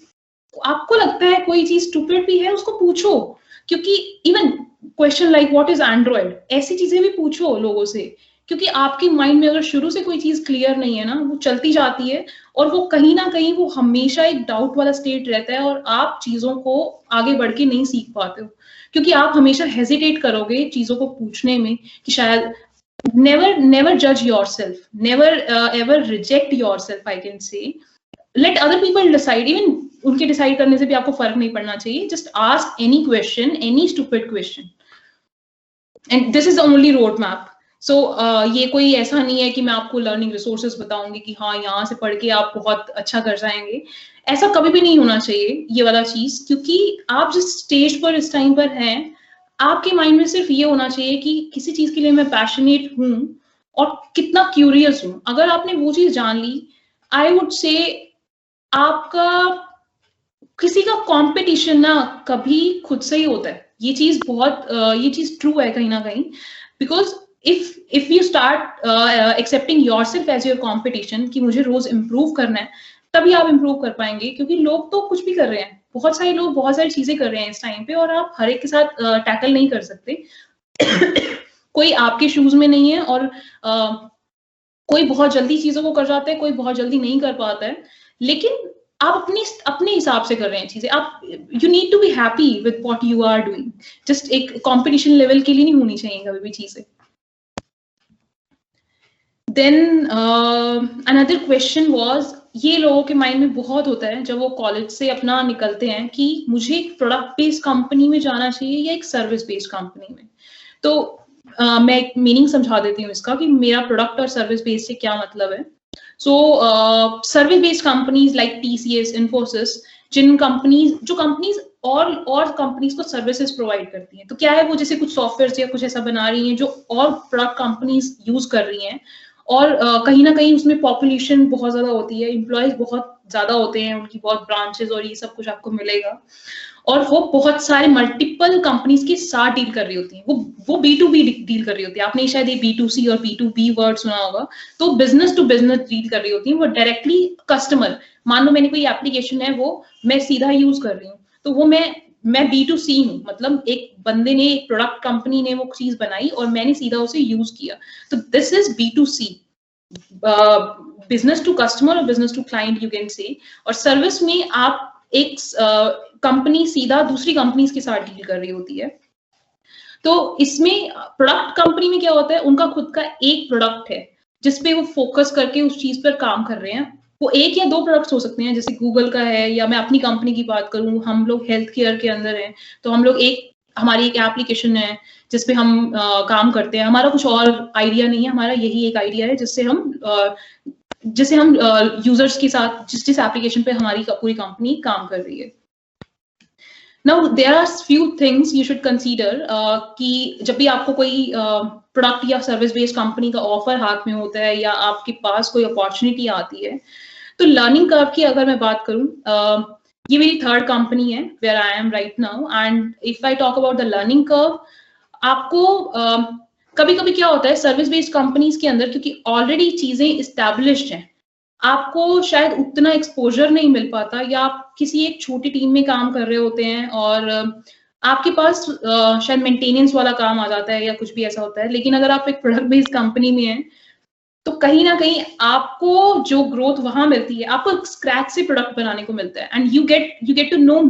आपको लगता है कोई चीज स्टूपिड भी है, उसको पूछो. क्योंकि even question like what is Android, ऐसी चीजें भी पूछो लोगों से. क्योंकि आपके माइंड में अगर शुरू से कोई चीज क्लियर नहीं है ना, वो चलती जाती है, और वो कहीं ना कहीं वो हमेशा एक डाउट वाला स्टेट रहता है, और आप चीजों को आगे बढ़ के नहीं सीख पाते हो. क्योंकि आप हमेशा हेजिटेट करोगे चीजों को पूछने में कि शायद never judge yourself, never ever reject yourself. I can say let other people decide. Even उनके डिसाइड करने से भी आपको फर्क नहीं पड़ना चाहिए. just ask any question, any stupid question, and this is the only road map. So ये कोई ऐसा नहीं है कि मैं आपको लर्निंग रिसोर्सेज बताऊंगी कि हाँ यहाँ से पढ़ के आप बहुत अच्छा कर जाएंगे. ऐसा कभी भी नहीं होना चाहिए ये वाला चीज. क्योंकि आप जिस स्टेज पर इस टाइम पर हैं, आपके माइंड में सिर्फ ये होना चाहिए कि किसी चीज के लिए मैं पैशनेट हूँ और कितना क्यूरियस हूँ. अगर आपने वो चीज जान ली, आई वुड से आपका किसी का कंपटीशन ना कभी खुद से ही होता है, ये चीज बहुत ये चीज ट्रू है कहीं ना कहीं, because if you start accepting yourself as your competition कि मुझे रोज इम्प्रूव करना है, तभी आप इम्प्रूव कर पाएंगे, क्योंकि लोग तो कुछ भी कर रहे हैं, बहुत सारे लोग बहुत सारी चीजें कर रहे हैं इस टाइम पे, और आप हर एक के साथ टैकल नहीं कर सकते। कोई आपके शूज में नहीं है, और कोई बहुत जल्दी चीजों को कर जाता है, कोई बहुत जल्दी नहीं कर पाता है, लेकिन आप अपने हिसाब से कर रहे हैं चीजें। आप you need to be happy with what you are doing, just एक कंपटीशन लेवल के लिए नहीं होनी चाहिए कभी भी चीजें। देन अनदर क्वेश्चन वाज, ये लोगों के माइंड में बहुत होता है जब वो कॉलेज से अपना निकलते हैं कि मुझे एक प्रोडक्ट बेस्ड कंपनी में जाना चाहिए या एक सर्विस बेस्ड कंपनी में। तो मैं एक मीनिंग समझा देती हूँ इसका कि मेरा प्रोडक्ट और सर्विस बेस्ड से क्या मतलब है। So service based companies like TCS, Infosys, जो कंपनीज और कंपनीज को सर्विसेज प्रोवाइड करती हैं, तो क्या है वो, जैसे कुछ सॉफ्टवेयर या कुछ ऐसा बना रही हैं जो और प्रोडक्ट कंपनीज यूज कर रही हैं, और कहीं ना कहीं उसमें पॉपुलेशन बहुत ज्यादा होती है, एम्प्लॉयज बहुत ज्यादा होते हैं, उनकी बहुत ब्रांचेस और ये सब कुछ आपको मिलेगा, और वो बहुत सारे मल्टीपल कंपनीज के साथ डील कर रही होती हैं। वो B2B डील कर रही होती है। आपने शायद ये B2C और B2B वर्ड सुना होगा। तो बिजनेस टू बिजनेस डील कर रही होती है वो डायरेक्टली कस्टमर। मान लो मैंने कोई एप्लीकेशन है, वो मैं सीधा यूज कर रही हूँ, तो वो मैं B2C हूँ, मतलब एक बंदे ने, एक प्रोडक्ट कंपनी ने वो चीज बनाई और मैंने सीधा उसे यूज किया, तो this is B2C, business to customer और business to client you can say. और सर्विस में आप एक कंपनी सीधा दूसरी कंपनीज के साथ डील कर रही होती है। तो इसमें प्रोडक्ट कंपनी में क्या होता है, उनका खुद का एक प्रोडक्ट है जिसपे वो फोकस करके उस चीज पर काम कर रहे हैं। वो एक या दो प्रोडक्ट्स हो सकते हैं, जैसे गूगल का है, या मैं अपनी कंपनी की बात करूं, हम लोग हेल्थ केयर के अंदर हैं, तो हम लोग हमारी एक एप्लीकेशन है जिसपे हम काम करते हैं। हमारा कुछ और आइडिया नहीं है, हमारा यही एक आइडिया है जिससे हम यूजर्स के साथ जिस एप्लीकेशन पे हमारी पूरी कंपनी काम कर रही है। Now there are few things you should consider कि जब भी आपको कोई प्रोडक्ट या सर्विस बेस्ड कंपनी का ऑफर हाथ में होता है या आपके पास कोई अपॉर्चुनिटी आती है, तो लर्निंग कर्व की अगर मैं बात करूं, ये मेरी थर्ड कंपनी है where I am right now, and if I talk about the learning curve, आपको कभी कभी क्या होता है सर्विस बेस्ड कंपनीज के अंदर, क्योंकि ऑलरेडी चीजें इस्टेब्लिश्ड हैं, आपको शायद उतना एक्सपोजर नहीं मिल पाता, या आप किसी एक छोटी टीम में काम कर रहे होते हैं और आपके पास शायद मेंटेनेंस वाला काम आ जाता है या कुछ भी ऐसा होता है। लेकिन अगर आप एक प्रोडक्ट बेस्ड कंपनी में हैं, तो कहीं ना कहीं आपको जो ग्रोथ वहां मिलती है, आपको स्क्रैच से प्रोडक्ट बनाने को मिलता है, and you get to know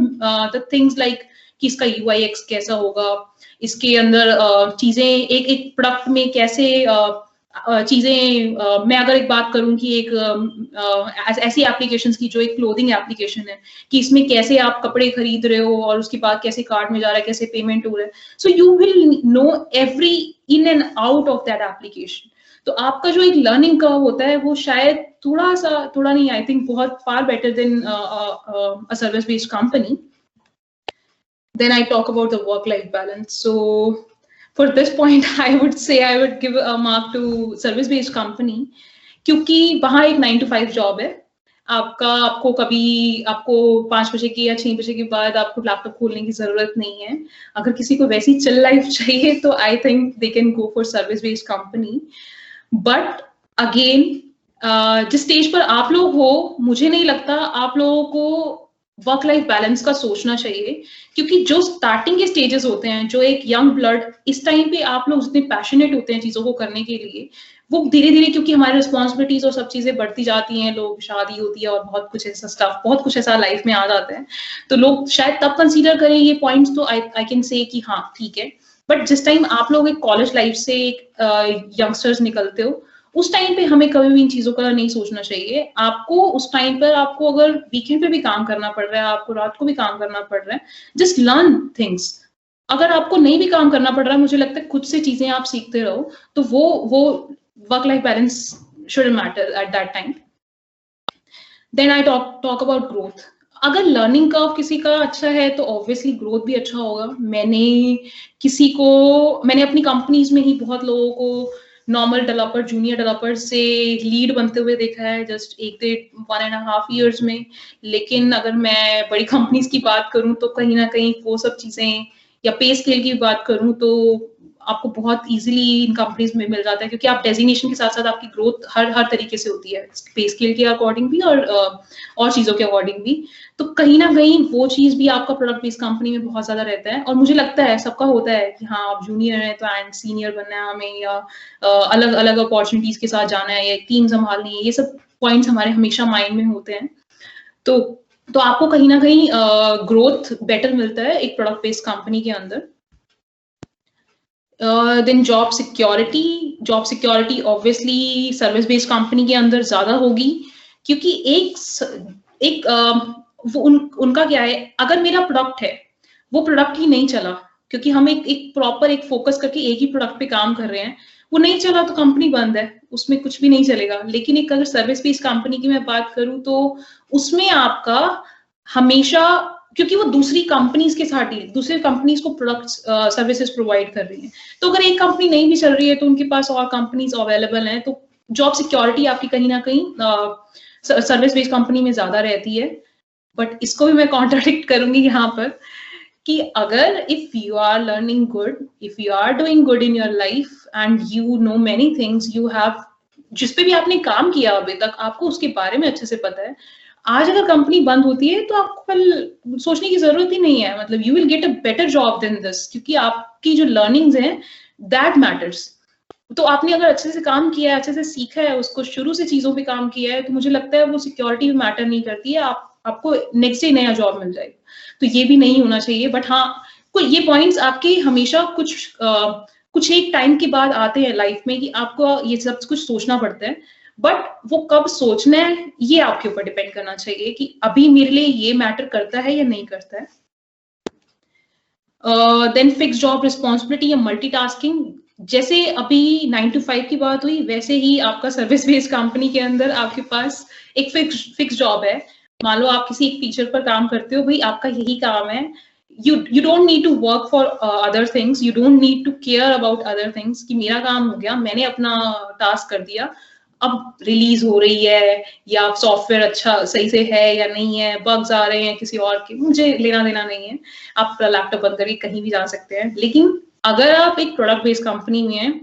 the things like कि इसका UI/UX कैसा होगा, इसके अंदर चीजें एक प्रोडक्ट में कैसे चीजें, मैं अगर एक बात करूं कि एक ऐसी एप्लीकेशंस की जो एक क्लोथिंग एप्लीकेशन है, कि इसमें कैसे आप कपड़े खरीद रहे हो और उसके बाद कैसे कार्ट में जा रहा है, कैसे पेमेंट हो रहा है, so you will know every in and out of that application. तो आपका जो एक लर्निंग कर्व होता है वो शायद थोड़ा नहीं, आई थिंक बहुत far better than a service based company. Then I talk about the work-life balance. So for this point, I would say I would give a mark to service-based company, क्योंकि वहाँ एक 9 to 5 job है। आपको 5 बजे की या 6 बजे के बाद आपको लैपटॉप खोलने की जरूरत नहीं है। अगर किसी को वैसी चिल लाइफ चाहिए तो I think they can go for service-based company. But again जिस स्टेज पर आप लोग हो, मुझे नहीं लगता आप लोगों को वर्क लाइफ बैलेंस का सोचना चाहिए, क्योंकि जो स्टार्टिंग के स्टेजेस होते हैं, जो एक यंग ब्लड, इस टाइम पे आप लोग जितने पैशनेट होते हैं चीजों को करने के लिए, वो धीरे धीरे क्योंकि हमारी रिस्पॉन्सिबिलिटीज और सब चीजें बढ़ती जाती हैं, लोग शादी होती है और बहुत कुछ ऐसा लाइफ में आ जाता है, तो लोग शायद तब कंसीडर करें ये पॉइंट्स। तो आई कैन से कि हाँ ठीक है, बट जिस टाइम आप लोग एक कॉलेज लाइफ से एक यंगस्टर्स निकलते हो, उस टाइम पे हमें कभी भी इन चीजों का नहीं सोचना चाहिए। आपको उस टाइम पर आपको अगर वीकेंड पे भी काम करना पड़ रहा है, आपको रात को भी काम करना पड़ रहा है, जस्ट लर्न थिंग्स। अगर आपको नहीं भी काम करना पड़ रहा है, मुझे लगता है खुद से चीजें आप सीखते रहो, तो वो work life balance should matter at that time. Then I talk about growth. अगर लर्निंग कर्व किसी का अच्छा है तो ऑब्वियसली ग्रोथ भी अच्छा होगा। मैंने अपनी कंपनीज में ही बहुत लोगों को नॉर्मल डेवलपर, जूनियर डेवलपर से लीड बनते हुए देखा है जस्ट 1.5 years में। लेकिन अगर मैं बड़ी कंपनीज की बात करूं तो कहीं ना कहीं वो सब चीजें, या पे स्केल की बात करूं तो आपको बहुत इजीली इन कंपनीज में मिल जाता है, क्योंकि आप डेजिग्नेशन के साथ साथ आपकी ग्रोथ हर तरीके से होती है, पे स्केल के अकॉर्डिंग भी और चीजों के अकॉर्डिंग भी। तो कहीं ना कहीं वो चीज भी आपका प्रोडक्ट बेस्ड कंपनी में बहुत ज्यादा रहता है। और मुझे लगता है सबका होता है कि हाँ आप जूनियर है तो एंड सीनियर बनना है हमें, या अलग अलग अपॉर्चुनिटीज के साथ जाना है, या टीम संभालनी है, ये सब पॉइंट्स हमारे हमेशा माइंड में होते हैं। तो आपको कहीं ना कहीं ग्रोथ बेटर मिलता है एक प्रोडक्ट बेस्ड कंपनी के अंदर। Then job security obviously service based company के अंदर ज्यादा होगी, क्योंकि उनका क्या है, अगर मेरा प्रोडक्ट है वो प्रोडक्ट ही नहीं चला, क्योंकि हम एक प्रॉपर एक फोकस करके एक ही प्रोडक्ट पे काम कर रहे हैं, वो नहीं चला तो कंपनी बंद है, उसमें कुछ भी नहीं चलेगा। लेकिन एक अगर सर्विस बेस्ड कंपनी की मैं बात करूं तो उसमें आपका हमेशा, क्योंकि वो दूसरी कंपनीज के साथ ही दूसरे कंपनीज को प्रोडक्ट्स सर्विसेज प्रोवाइड कर रही है, तो अगर एक कंपनी नहीं भी चल रही है तो उनके पास और कंपनीज अवेलेबल हैं, तो जॉब सिक्योरिटी आपकी कहीं ना कहीं सर्विस बेस्ड कंपनी में ज्यादा रहती है। बट इसको भी मैं कॉन्ट्राडिक्ट करूंगी यहाँ पर कि अगर if you are learning good, if you are doing good in your life and you know many things, you have, जिस पे भी आपने काम किया अभी तक आपको उसके बारे में अच्छे से पता है, आज अगर कंपनी बंद होती है तो आपको कल सोचने की जरूरत ही नहीं है, मतलब you will get a better job than this, क्योंकि आपकी जो लर्निंग्स हैं दैट मैटर्स। तो आपने अगर अच्छे से काम किया है, अच्छे से सीखा है, उसको शुरू से चीजों पे काम किया है, तो मुझे लगता है वो सिक्योरिटी भी मैटर नहीं करती है, आपको नेक्स्ट डे नया जॉब मिल जाएगा। तो ये भी नहीं होना चाहिए। बट हाँ, ये पॉइंट्स आपके हमेशा कुछ एक टाइम के बाद आते हैं लाइफ में कि आपको ये सब कुछ सोचना पड़ता है, बट वो कब सोचना है ये आपके ऊपर डिपेंड करना चाहिए कि अभी मेरे लिए ये मैटर करता है या नहीं करता है। देन फिक्स जॉब रिस्पॉन्सिबिलिटी या मल्टीटास्किंग, जैसे अभी 9 to 5 की बात हुई, वैसे ही आपका सर्विस बेस्ड कंपनी के अंदर आपके पास एक फिक्स जॉब है। मान लो आप किसी एक फीचर पर काम करते हो, भाई आपका यही काम है, you don't need to work for other things, you don't need to care about other things कि मेरा काम हो गया, मैंने अपना टास्क कर दिया, अब रिलीज हो रही है या सॉफ्टवेयर अच्छा सही से है या नहीं है, बग्स आ रहे हैं किसी और के, मुझे लेना देना नहीं है, आप लैपटॉप बंद करके कहीं भी जा सकते हैं। लेकिन अगर आप एक प्रोडक्ट बेस्ड कंपनी में हैं,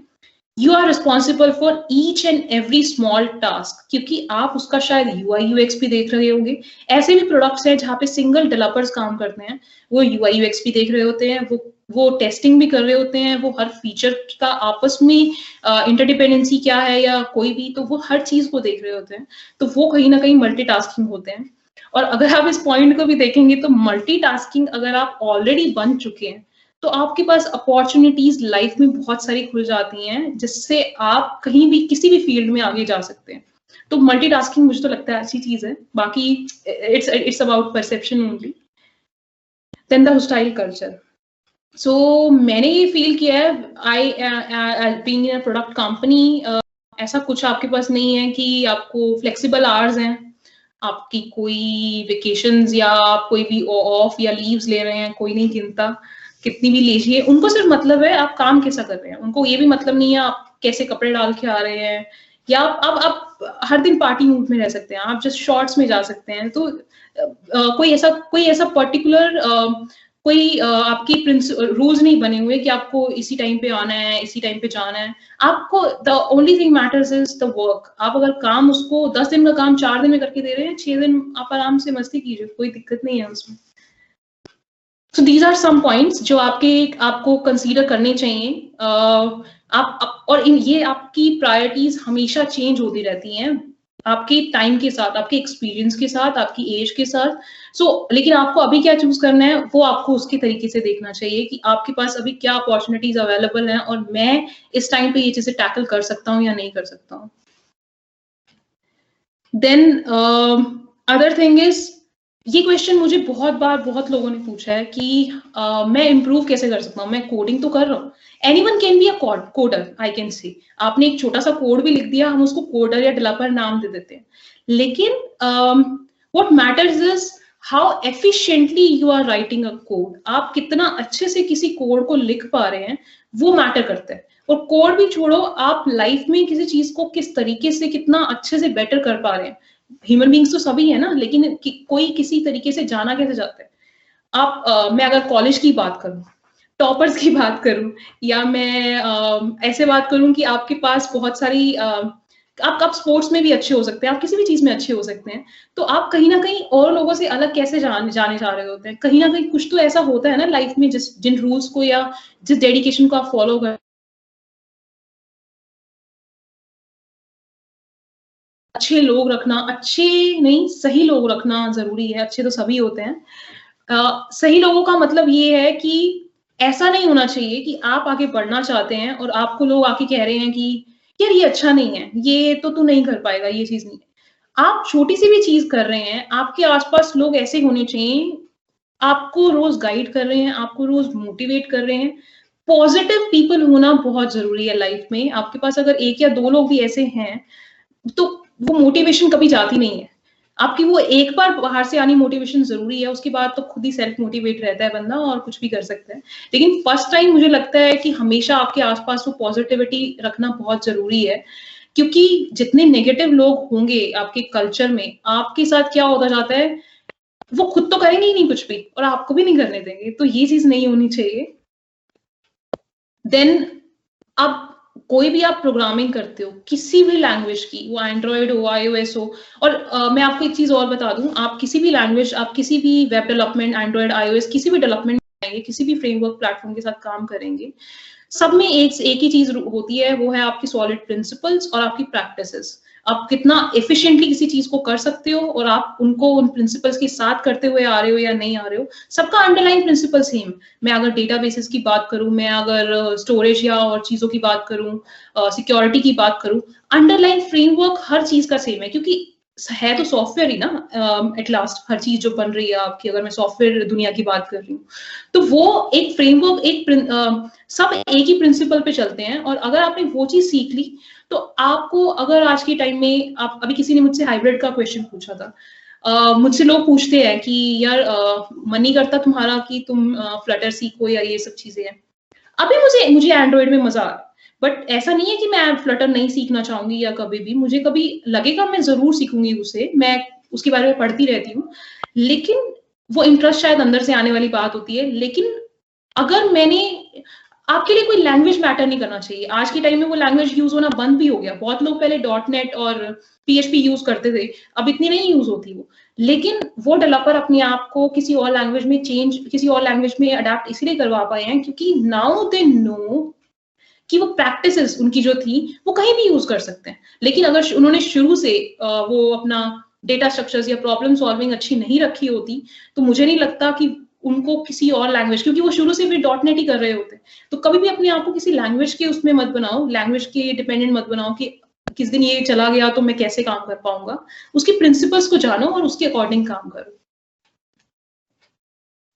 you are responsible for each and every small task, क्योंकि आप उसका शायद UI UX भी देख रहे होंगे। ऐसे भी प्रोडक्ट्स हैं जहाँ पे सिंगल डेवलपर्स काम करते हैं, वो UI UX भी देख रहे होते हैं, वो टेस्टिंग भी कर रहे होते हैं, वो हर फीचर का आपस में इंटरडिपेंडेंसी क्या है या कोई भी, तो वो हर चीज को देख रहे होते हैं। तो वो कहीं ना कहीं मल्टीटास्किंग होते हैं। और अगर आप इस पॉइंट को भी देखेंगे तो मल्टीटास्किंग अगर आप ऑलरेडी बन चुके हैं तो आपके पास अपॉर्चुनिटीज लाइफ में बहुत सारी खुल जाती हैं, जिससे आप कहीं भी किसी भी फील्ड में आगे जा सकते हैं। तो मल्टीटास्किंग मुझे तो लगता है अच्छी चीज है, बाकी it's about perception only. Then the hostile culture, so मैंने ये फील किया है, I being in a product company, ऐसा कुछ आपके पास नहीं है कि आपको फ्लेक्सिबल आवर्स हैं, आपकी कोई वेकेशंस या आप कोई भी ऑफ या लीव्स ले रहे हैं, कोई नहीं गिनता, कितनी भी लीजिए, उनको सिर्फ मतलब है आप काम कैसा कर रहे हैं, उनको ये भी मतलब नहीं है आप कैसे कपड़े डाल के आ रहे हैं, या आप हर दिन पार्टी मूड में रह सकते हैं, आप जस्ट शॉर्ट्स में जा सकते हैं। तो कोई ऐसा पर्टिकुलर आपकी रूल्स नहीं बने हुए कि आपको इसी टाइम पे आना है, इसी टाइम पे जाना है। आपको the only thing matters is the work. आप अगर काम उसको 10 दिन का काम 4 दिन में करके दे रहे हैं, 6 दिन आप आराम से मस्ती कीजिए, कोई दिक्कत नहीं है उसमें। So these are some points जो आपको कंसीडर करने चाहिए। और ये आपकी प्रायोरिटीज हमेशा चेंज होती रहती हैं आपके टाइम के साथ, आपके एक्सपीरियंस के साथ, आपकी एज के साथ। लेकिन आपको अभी क्या चूज करना है वो आपको उसके तरीके से देखना चाहिए कि आपके पास अभी क्या अपॉर्चुनिटीज अवेलेबल हैं और मैं इस टाइम पे ये चीजें टैकल कर सकता हूँ या नहीं कर सकता हूँ। देन अदर थिंग इज, ये क्वेश्चन मुझे बहुत बार बहुत लोगों ने पूछा है कि मैं इम्प्रूव कैसे कर सकता हूँ, मैं कोडिंग तो कर रहा हूँ। Anyone can be a coder, I can say. आपने एक छोटा सा कोड भी लिख दिया, हम उसको कोडर या डेवलपर नाम दे देते हैं। लेकिन what matters is how efficiently you are writing a code. आप कितना अच्छे से किसी कोड को लिख पा रहे हैं वो मैटर करता है। और कोड भी छोड़ो, आप लाइफ में किसी चीज को किस तरीके से कितना अच्छे से बेटर कर पा रहे हैं। ह्यूमन बींग्स तो सभी है ना, लेकिन कोई किसी तरीके से जाना कैसे जाता है। आप मैं अगर कॉलेज की बात करूं, टॉपर्स की बात करूं, या मैं ऐसे बात करूं कि आपके पास बहुत सारी आप स्पोर्ट्स में भी अच्छे हो सकते हैं, आप किसी भी चीज में अच्छे हो सकते हैं, तो आप कहीं ना कहीं और लोगों से अलग कैसे जाने जा रहे होते हैं। कहीं ना कहीं कुछ तो ऐसा होता है ना लाइफ में, जिन रूल्स को या जिस डेडिकेशन को आप फॉलो कर, अच्छे लोग रखना, अच्छे नहीं सही लोग रखना जरूरी है। अच्छे तो सभी होते हैं, सही लोगों का मतलब ये है कि ऐसा नहीं होना चाहिए कि आप आगे बढ़ना चाहते हैं और आपको लोग आके कह रहे हैं कि यार ये अच्छा नहीं है, ये तो तू नहीं कर पाएगा, ये चीज नहीं है। आप छोटी सी भी चीज कर रहे हैं, आपके आसपास लोग ऐसे होने चाहिए, आपको रोज गाइड कर रहे हैं, आपको रोज मोटिवेट कर रहे हैं। पॉजिटिव पीपल होना बहुत जरूरी है लाइफ में। आपके पास अगर एक या दो लोग भी ऐसे हैं, तो वो मोटिवेशन कभी जाती नहीं है आपकी। वो एक बार बाहर से आनी मोटिवेशन जरूरी है, उसके बाद तो खुद ही सेल्फ मोटिवेट रहता है बंदा और कुछ भी कर सकता है। लेकिन फर्स्ट टाइम मुझे लगता है कि हमेशा आपके आसपास वो पॉजिटिविटी रखना बहुत जरूरी है, क्योंकि जितने नेगेटिव लोग होंगे आपके कल्चर में, आपके साथ क्या होता जाता है, वो खुद तो करेंगे ही नहीं कुछ भी और आपको भी नहीं करने देंगे। तो ये चीज नहीं होनी चाहिए। देन अब कोई भी आप प्रोग्रामिंग करते हो किसी भी लैंग्वेज की, वो एंड्रॉयड हो, iOS हो, और मैं आपको एक चीज और बता दूं, आप किसी भी लैंग्वेज, आप किसी भी वेब डेवलपमेंट, एंड्रॉयड, iOS, किसी भी डेवलपमेंट करेंगे, किसी भी फ्रेमवर्क प्लेटफॉर्म के साथ काम करेंगे, सब में एक ही चीज होती है, वो है आपकी सॉलिड प्रिंसिपल्स और आपकी प्रैक्टिसेस। आप कितना एफिशिएंटली किसी चीज को कर सकते हो और आप उनको उन प्रिंसिपल्स के साथ करते हुए आ रहे हो या नहीं आ रहे हो। सबका अंडरलाइन प्रिंसिपल सेम। मैं अगर डेटाबेसेस की बात करूं, मैं अगर स्टोरेज या और चीजों की बात करूं, सिक्योरिटी की बात करूं, अंडरलाइन फ्रेमवर्क हर चीज का सेम है, क्योंकि है तो सॉफ्टवेयर ही ना। एट लास्ट हर चीज जो बन रही है आपकी, अगर मैं सॉफ्टवेयर दुनिया की बात कर रही हूँ, तो वो एक फ्रेमवर्क, सब एक ही प्रिंसिपल पे चलते हैं। और अगर आपने वो चीज सीख ली, तो आपको, अगर आज के टाइम में आप, अभी किसी ने मुझसे हाइब्रिड का क्वेश्चन पूछा था, मुझसे लोग पूछते हैं कि यार मन नहीं करता तुम्हारा कि तुम फ्लटर सीखो या ये सब चीजें हैं। अभी मुझे एंड्रॉइड में मजा आ रहा है, बट ऐसा नहीं है कि मैं फ्लटर नहीं सीखना चाहूंगी, या कभी भी मुझे कभी लगेगा मैं जरूर सीखूंगी उसे, मैं उसके बारे में पढ़ती रहती हूँ। लेकिन वो इंटरेस्ट शायद अंदर से आने वाली बात होती है। लेकिन अगर मैंने, आपके लिए कोई लैंग्वेज मैटर नहीं करना चाहिए। आज के टाइम में वो लैंग्वेज यूज होना बंद भी हो गया। बहुत लोग पहले .NET और PHP यूज करते थे, अब इतनी नहीं यूज होती वो। लेकिन वो डेवलपर अपने आप को किसी और लैंग्वेज में किसी और लैंग्वेज में अडेप्ट इसलिए करवा पाए हैं क्योंकि नाउ दे नो कि वो प्रैक्टिसेस उनकी जो थी वो कहीं भी यूज कर सकते हैं। लेकिन अगर उन्होंने शुरू से वो अपना डेटा स्ट्रक्चर्स या प्रॉब्लम सॉल्विंग अच्छी नहीं रखी होती, तो मुझे नहीं लगता कि उनको किसी और लैंग्वेज, क्योंकि वो शुरू से भी .NET ही कर रहे होते। तो कभी भी अपने आप को किसी लैंग्वेज के उसमें मत बनाओ, लैंग्वेज के डिपेंडेंट मत बनाओ कि किस दिन ये चला गया तो मैं कैसे काम कर पाऊंगा। उसके प्रिंसिपल्स को जानो और उसके अकॉर्डिंग काम करो।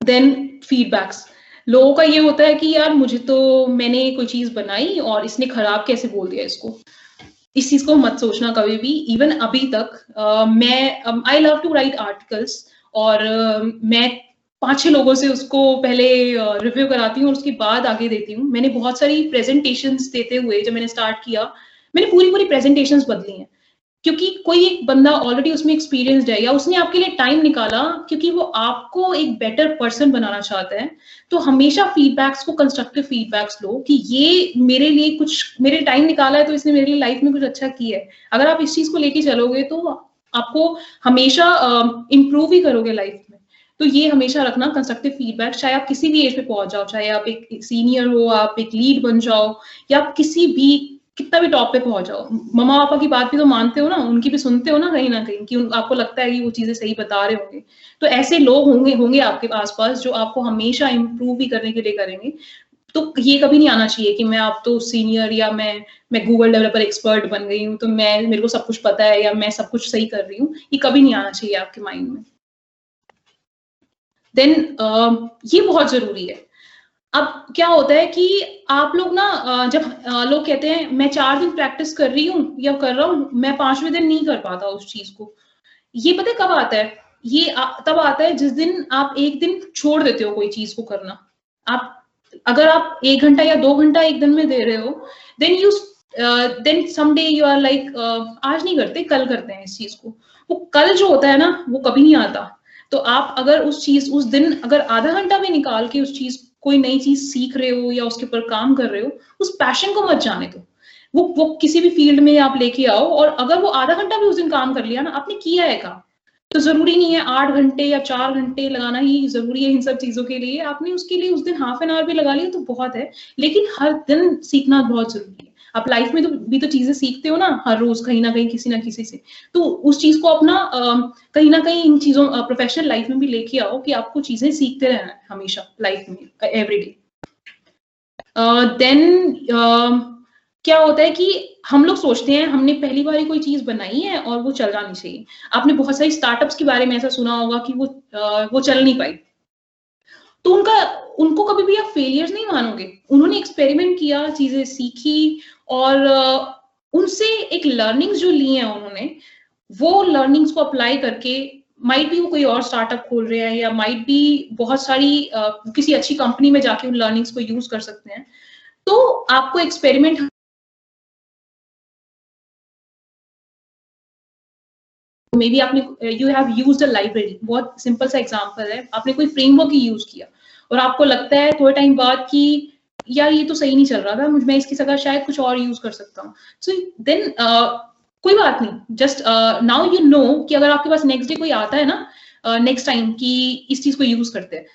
देन फीडबैक्स, लोगों का ये होता है कि यार मुझे तो, मैंने कोई चीज बनाई और इसने खराब कैसे बोल दिया इसको। इस चीज को मत सोचना कभी भी। इवन अभी तक मैं, I love to write articles, और मैं 5-6 लोगों से उसको पहले रिव्यू कराती हूँ और उसके बाद आगे देती हूँ। मैंने बहुत सारी प्रेजेंटेशंस देते हुए, जब मैंने स्टार्ट किया, मैंने पूरी प्रेजेंटेशंस बदली हैं, क्योंकि कोई एक बंदा ऑलरेडी उसमें एक्सपीरियंस्ड है, या उसने आपके लिए टाइम निकाला क्योंकि वो आपको एक बेटर पर्सन बनाना चाहता है। तो हमेशा फीडबैक्स को, कंस्ट्रक्टिव फीडबैक्स लो कि ये मेरे लिए कुछ, मेरे टाइम निकाला है तो इसने मेरे लिए लाइफ में कुछ अच्छा किया है। अगर आप इस चीज को लेके चलोगे तो आपको हमेशा इंप्रूव ही करोगे लाइफ में। तो ये हमेशा रखना कंस्ट्रक्टिव फीडबैक, चाहे आप किसी भी एज पे पहुंच जाओ, चाहे आप एक सीनियर हो, आप एक लीड बन जाओ, या आप किसी भी, कितना भी टॉप पे पहुंच जाओ। मम्मा पापा की बात भी तो मानते हो ना, उनकी भी सुनते हो ना कहीं कि आपको लगता है कि वो चीजें सही बता रहे होंगे। तो ऐसे लोग होंगे आपके आसपास जो आपको हमेशा इंप्रूव भी करने के लिए करेंगे। तो ये कभी नहीं आना चाहिए कि मैं आप तो सीनियर, या मैं गूगल डेवलपर एक्सपर्ट बन गई हूँ तो मेरे को सब कुछ पता है, या मैं सब कुछ सही कर रही हूँ। ये कभी नहीं आना चाहिए आपके माइंड में। देन ये बहुत जरूरी है। अब क्या होता है कि आप लोग ना, जब लोग कहते हैं मैं 4 दिन प्रैक्टिस कर रही हूँ या कर रहा हूँ, मैं 5वें दिन नहीं कर पाता उस चीज को। ये पता है कब आता है? ये तब आता है जिस दिन आप एक दिन छोड़ देते हो कोई चीज को करना। आप अगर आप 1 घंटा या 2 घंटा एक दिन में दे रहे हो, then someday you are like आज नहीं करते, कल करते हैं इस चीज को। वो कल जो होता है ना, वो कभी नहीं आता। तो आप अगर उस दिन अगर आधा घंटा भी निकाल के उस चीज, कोई नई चीज सीख रहे हो या उसके ऊपर काम कर रहे हो, उस पैशन को मत जाने दो। वो किसी भी फील्ड में आप लेके आओ, और अगर वो आधा घंटा भी उस दिन काम कर लिया ना, आपने किया है काम। तो जरूरी नहीं है 8 घंटे या 4 घंटे लगाना ही जरूरी है इन सब चीजों के लिए। आपने उसके लिए उस दिन हाफ एन आवर भी लगा लिया तो बहुत है, लेकिन हर दिन सीखना बहुत जरूरी है। आप लाइफ में भी तो चीजें सीखते हो ना, हर रोज कहीं ना कहीं किसी ना किसी से। तो उस चीज को अपना कहीं ना कहीं इन चीजों प्रोफेशनल लाइफ में भी लेके आओ कि आपको चीजें सीखते रहना है हमेशा लाइफ में, एवरीडे। देन क्या होता है कि हम लोग सोचते हैं हमने पहली बार ही कोई चीज बनाई है और वो चल जानी चाहिए। आपने बहुत सारी स्टार्टअप्स के बारे में ऐसा सुना होगा कि वो चल नहीं पाई, तो उनको कभी भी आप फेलियर्स नहीं मानोगे। उन्होंने एक्सपेरिमेंट किया, चीजें सीखी, और उनसे एक लर्निंग्स जो ली हैं उन्होंने, वो लर्निंग्स को अप्लाई करके माइट भी वो कोई और स्टार्टअप खोल रहे हैं, या माइट भी बहुत सारी किसी अच्छी कंपनी में जाके उन लर्निंग्स को यूज कर सकते हैं। तो आपको एक्सपेरिमेंट, मे बी आपने you have used a library, बहुत सिंपल सा एग्जांपल है, आपने कोई फ्रेमवर्क ही यूज किया और आपको लगता है थोड़े टाइम बाद कि यार ये तो सही नहीं चल रहा था, मैं इसकी जगह शायद कुछ और यूज कर सकता हूँ। सो देन कोई बात नहीं, जस्ट नाउ यू नो कि अगर आपके पास नेक्स्ट डे कोई आता है ना नेक्स्ट टाइम कि इस चीज को यूज करते हैं,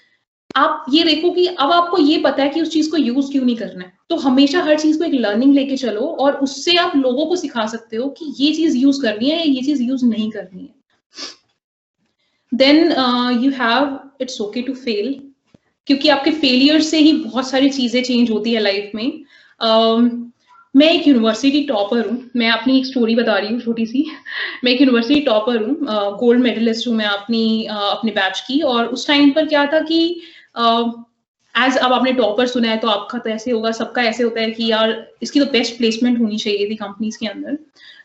आप ये देखो कि अब आपको ये पता है कि उस चीज को यूज क्यों नहीं करना है। तो हमेशा हर चीज को एक लर्निंग लेके चलो, और उससे आप लोगों को सिखा सकते हो कि ये चीज यूज करनी है या ये चीज यूज नहीं करनी है। Then you have it's okay to fail, क्योंकि आपके फेलियर से ही बहुत सारी चीजें चेंज होती है लाइफ में। मैं एक यूनिवर्सिटी टॉपर हूँ, मैं अपनी एक स्टोरी बता रही हूँ छोटी सी। मैं एक यूनिवर्सिटी टॉपर हूँ, गोल्ड मेडलिस्ट हूँ मैं अपने बैच की। और उस टाइम पर क्या था कि एज अब आपने टॉपर सुना है तो आपका तो ऐसे होगा, सबका ऐसे होता है कि यार इसकी तो बेस्ट प्लेसमेंट होनी चाहिए थी कंपनीज के अंदर।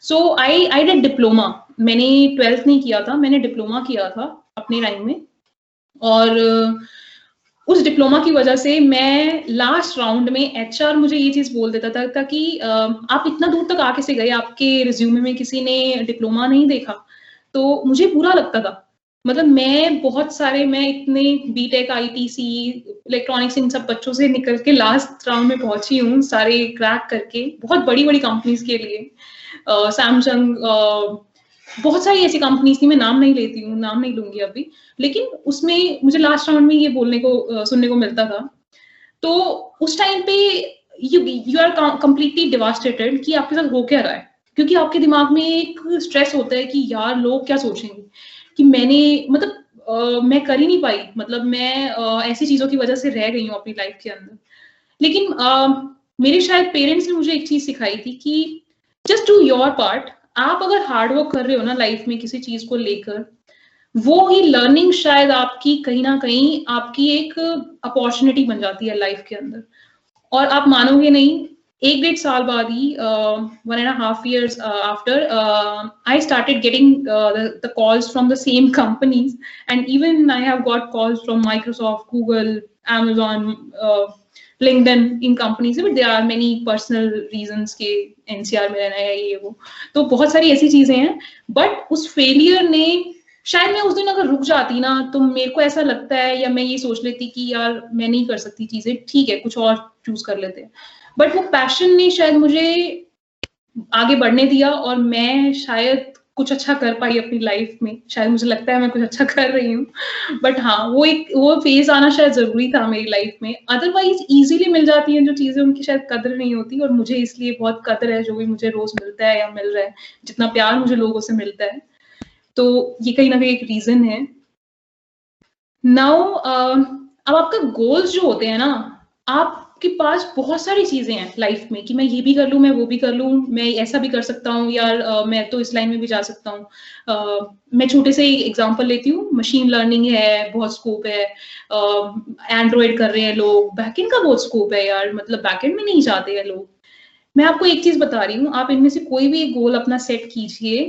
सो आई डिड डिप्लोमा। मैंने 12th नहीं किया था, मैंने डिप्लोमा किया था अपने टाइम में। और उस डिप्लोमा की वजह से मैं लास्ट राउंड में एचआर मुझे ये चीज बोल देता था कि आप इतना दूर तक आके से गए, आपके रिज्यूमे में किसी ने डिप्लोमा नहीं देखा। तो मुझे बुरा लगता था। मतलब मैं इतने बीटेक, आईटीसी, इलेक्ट्रॉनिक्स, इन सब बच्चों से निकल के लास्ट राउंड में पहुंची हूँ, सारे क्रैक करके, बहुत बड़ी बड़ी कंपनीज के लिए, सैमसंग, बहुत सारी ऐसी कंपनीज थी, मैं नाम नहीं लेती हूँ, नाम नहीं लूंगी अभी, लेकिन उसमें मुझे लास्ट राउंड में ये बोलने को सुनने को मिलता था। तो उस टाइम पे यू आर कंप्लीटली डिवास्टेटेड कि आपके साथ हो क्या रहा है, क्योंकि आपके दिमाग में एक स्ट्रेस होता है कि यार लोग क्या सोचेंगे कि मैं कर ही नहीं पाई, मतलब मैं ऐसी चीजों की वजह से रह गई हूँ अपनी लाइफ के अंदर। लेकिन मेरे शायद पेरेंट्स ने मुझे एक चीज सिखाई थी कि जस्ट डू योर पार्ट। आप अगर हार्ड वर्क कर रहे हो ना लाइफ में किसी चीज को लेकर, वो ही लर्निंग शायद आपकी कहीं ना कहीं आपकी एक अपॉर्चुनिटी बन जाती है लाइफ के अंदर। और आप मानोगे नहीं, 1-1.5 साल बाद ही, 1.5 years after, I started getting the calls from the same companies, and even I have got calls from Microsoft, Google, Amazon, LinkedIn, इन companies, but there are many personal reasons के एनसीआर में रहना है ये वो, तो बहुत सारी ऐसी चीजें हैं। बट उस फेलियर ने, शायद मैं उस दिन अगर रुक जाती ना, तो मेरे को ऐसा लगता है, या मैं ये सोच लेती कि यार मैं नहीं कर सकती चीजें, ठीक है कुछ और चूज कर लेते हैं। बट वो पैशन ने शायद मुझे आगे बढ़ने दिया, और मैं शायद कुछ अच्छा कर पाई अपनी लाइफ में। शायद मुझे लगता है मैं कुछ अच्छा कर रही हूँ, बट हाँ वो फेज आना शायद जरूरी था मेरी लाइफ में। अदरवाइज इजीली मिल जाती हैं जो चीजें, उनकी शायद कदर नहीं होती, और मुझे इसलिए बहुत कदर है जो भी मुझे रोज मिलता है या मिल रहा है, जितना प्यार मुझे लोगों से मिलता है। तो ये कहीं ना कहीं एक रीजन है। नाउ अब आपका गोल्स जो होते हैं ना, आपके पास बहुत सारी चीजें हैं लाइफ में कि मैं ये भी कर लूं, मैं वो भी कर लूं, मैं ऐसा भी कर सकता हूँ यार, मैं तो इस लाइन में भी जा सकता हूँ। मैं छोटे से एग्जांपल लेती हूँ, मशीन लर्निंग है, बहुत स्कोप है, एंड्रॉइड कर रहे हैं लोग, बैकएंड का बहुत स्कोप है यार, मतलब बैकएंड में नहीं जाते हैं लोग। मैं आपको एक चीज बता रही हूँ, आप इनमें से कोई भी एक गोल अपना सेट कीजिए,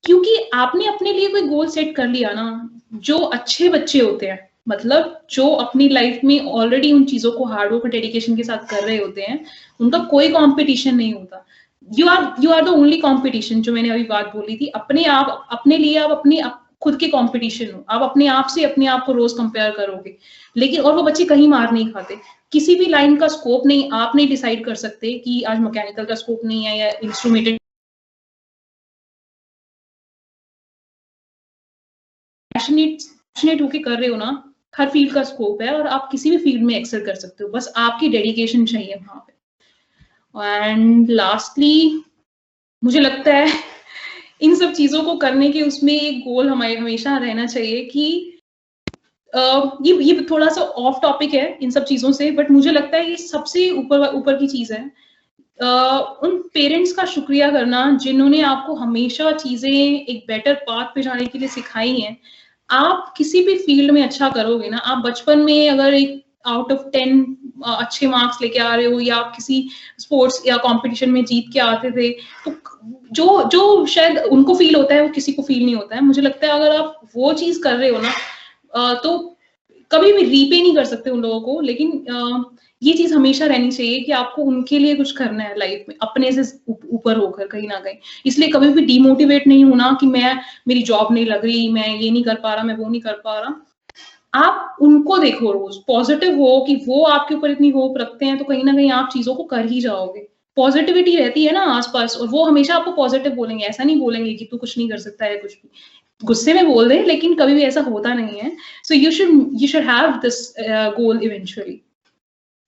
क्योंकि आपने अपने लिए कोई गोल सेट कर लिया ना, जो अच्छे बच्चे होते हैं मतलब जो अपनी लाइफ में ऑलरेडी उन चीजों को हार्डवर्क और डेडिकेशन के साथ कर रहे होते हैं, उनका कोई कंपटीशन नहीं होता। You are the only competition, जो मैंने अभी बात बोली थी, अपने आप, अपने लिए आप खुद के कंपटीशन हो, आप अपने आप से अपने आप को रोज कंपेयर करोगे। लेकिन और वो बच्चे कहीं मार नहीं खाते, किसी भी लाइन का स्कोप नहीं, आप नहीं डिसाइड कर सकते कि आज मैकेनिकल का स्कोप नहीं है या इंस्ट्रूमेंटेड, पैशनेट होके कर रहे हो ना, हर फील्ड का स्कोप है और आप किसी भी फील्ड में एक्सेल कर सकते हो, बस आपकी डेडिकेशन चाहिए वहां पे। एंड लास्टली मुझे लगता है इन सब चीजों को करने के उसमें एक गोल हमारे हमेशा रहना चाहिए कि ये थोड़ा सा ऑफ टॉपिक है इन सब चीजों से, बट मुझे लगता है ये सबसे ऊपर की चीज है। उन पेरेंट्स का शुक्रिया करना जिन्होंने आपको हमेशा चीजें एक बेटर पाथ पे जाने के लिए सिखाई हैं। आप किसी भी फील्ड में अच्छा करोगे ना, आप बचपन में अगर एक आउट ऑफ 10 अच्छे मार्क्स लेके आ रहे हो, या आप किसी स्पोर्ट्स या कंपटीशन में जीत के आते थे, तो जो शायद उनको फील होता है वो किसी को फील नहीं होता है। मुझे लगता है अगर आप वो चीज कर रहे हो ना, तो कभी भी रीपे नहीं कर सकते उन लोगों को, लेकिन ये चीज हमेशा रहनी चाहिए कि आपको उनके लिए कुछ करना है लाइफ में, अपने से ऊपर होकर कहीं ना कहीं। इसलिए कभी भी डिमोटिवेट नहीं होना कि मेरी जॉब नहीं लग रही, मैं ये नहीं कर पा रहा, मैं वो नहीं कर पा रहा। आप उनको देखो, रोज पॉजिटिव हो कि वो आपके ऊपर इतनी होप रखते हैं, तो कहीं ना कहीं आप चीजों को कर ही जाओगे। पॉजिटिविटी रहती है ना आसपास, और वो हमेशा आपको पॉजिटिव बोलेंगे, ऐसा नहीं बोलेंगे कि तू कुछ नहीं कर सकता है, कुछ भी गुस्से में बोल रहे, लेकिन कभी भी ऐसा होता नहीं है। So you should have this goal eventually,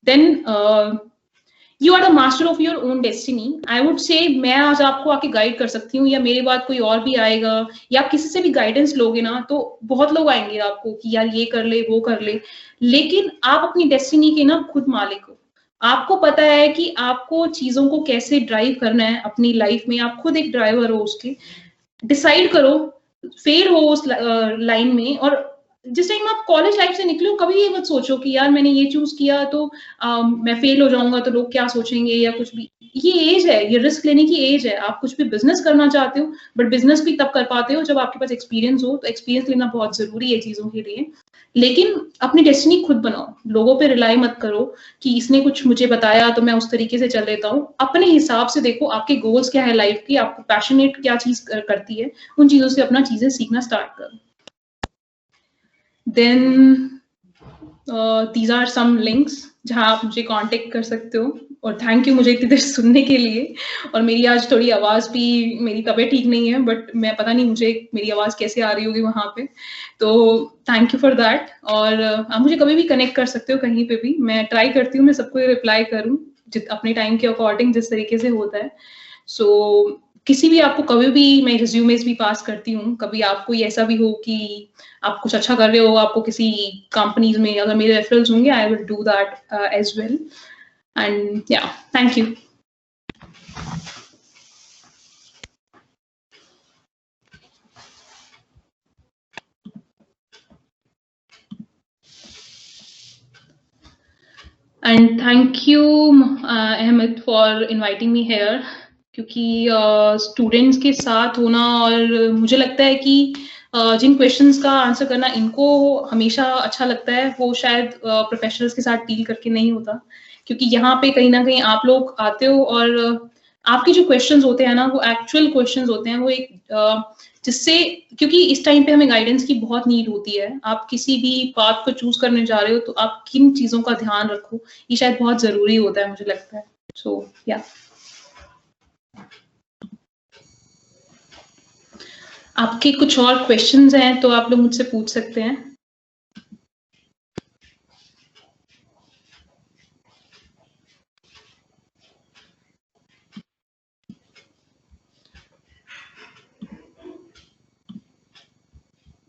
then you are the master of your own destiny. I would say मैं आज आपको आके गाइड कर सकती हूँ, या मेरे बाद कोई और भी आएगा, या आप किसी से भी गाइडेंस लोगे ना, तो बहुत लोग आएंगे आपको कि यार ये कर ले, वो कर ले, लेकिन आप अपनी डेस्टिनी के ना खुद मालिक हो। आपको पता है कि आपको चीजों को कैसे ड्राइव करना है अपनी लाइफ में, आप खुद एक ड्राइवर हो उसके। डिसाइड करो, फेल हो उस लाइन में, और जिस टाइम आप कॉलेज लाइफ से निकलो, कभी ये मत सोचो कि यार मैंने ये चूज किया तो मैं फेल हो जाऊंगा तो लोग क्या सोचेंगे या कुछ भी। ये एज है, ये रिस्क लेने की एज है। आप कुछ भी बिजनेस करना चाहते हो, बट बिजनेस भी तब कर पाते हो जब आपके पास एक्सपीरियंस हो, तो एक्सपीरियंस लेना बहुत जरूरी है चीजों के लिए। लेकिन अपनी डेस्टिनी खुद बनाओ, लोगों पे रिलाई मत करो कि इसने कुछ मुझे बताया तो मैं उस तरीके से चल लेता हूँ। अपने हिसाब से देखो आपके गोल्स क्या है लाइफ की, आपको पैशनेट क्या चीज करती है, उन चीजों से अपना चीजें सीखना स्टार्ट करो। Then these are some links जहाँ आप मुझे कांटेक्ट कर सकते हो। और थैंक यू मुझे इतनी देर सुनने के लिए। और मेरी आज थोड़ी आवाज भी, मेरी तबीयत ठीक नहीं है, बट मैं पता नहीं मुझे मेरी आवाज कैसे आ रही होगी वहां पे, तो थैंक यू फॉर दैट। और आप मुझे कभी भी कनेक्ट कर सकते हो कहीं पे भी, मैं ट्राई करती हूँ मैं सबको रिप्लाई करूँ अपने टाइम के अकॉर्डिंग जिस तरीके से होता है। सो किसी भी, आपको कभी भी मैं रिज्यूमेस भी पास करती हूँ, कभी आपको ऐसा भी हो कि आप कुछ अच्छा कर रहे हो, आपको किसी कंपनीज में अगर मेरे रेफरल्स होंगे, I will do that as well. And yeah, thank you. And thank you Ahmed for inviting me here, क्योंकि स्टूडेंट्स के साथ होना, और मुझे लगता है कि जिन क्वेश्चंस का आंसर करना इनको हमेशा अच्छा लगता है, वो शायद प्रोफेशनल्स के साथ डील करके नहीं होता। क्योंकि यहाँ पे कहीं ना कहीं आप लोग आते हो और आपके जो क्वेश्चंस होते हैं ना, वो एक्चुअल क्वेश्चंस होते हैं, वो एक जिससे, क्योंकि इस टाइम पे हमें गाइडेंस की बहुत नीड होती है। आप किसी भी पाथ को चूज करने जा रहे हो तो आप किन चीजों का ध्यान रखो, ये शायद बहुत जरूरी होता है, मुझे लगता है। सो या, आपके कुछ और क्वेश्चंस हैं तो आप लोग मुझसे पूछ सकते हैं।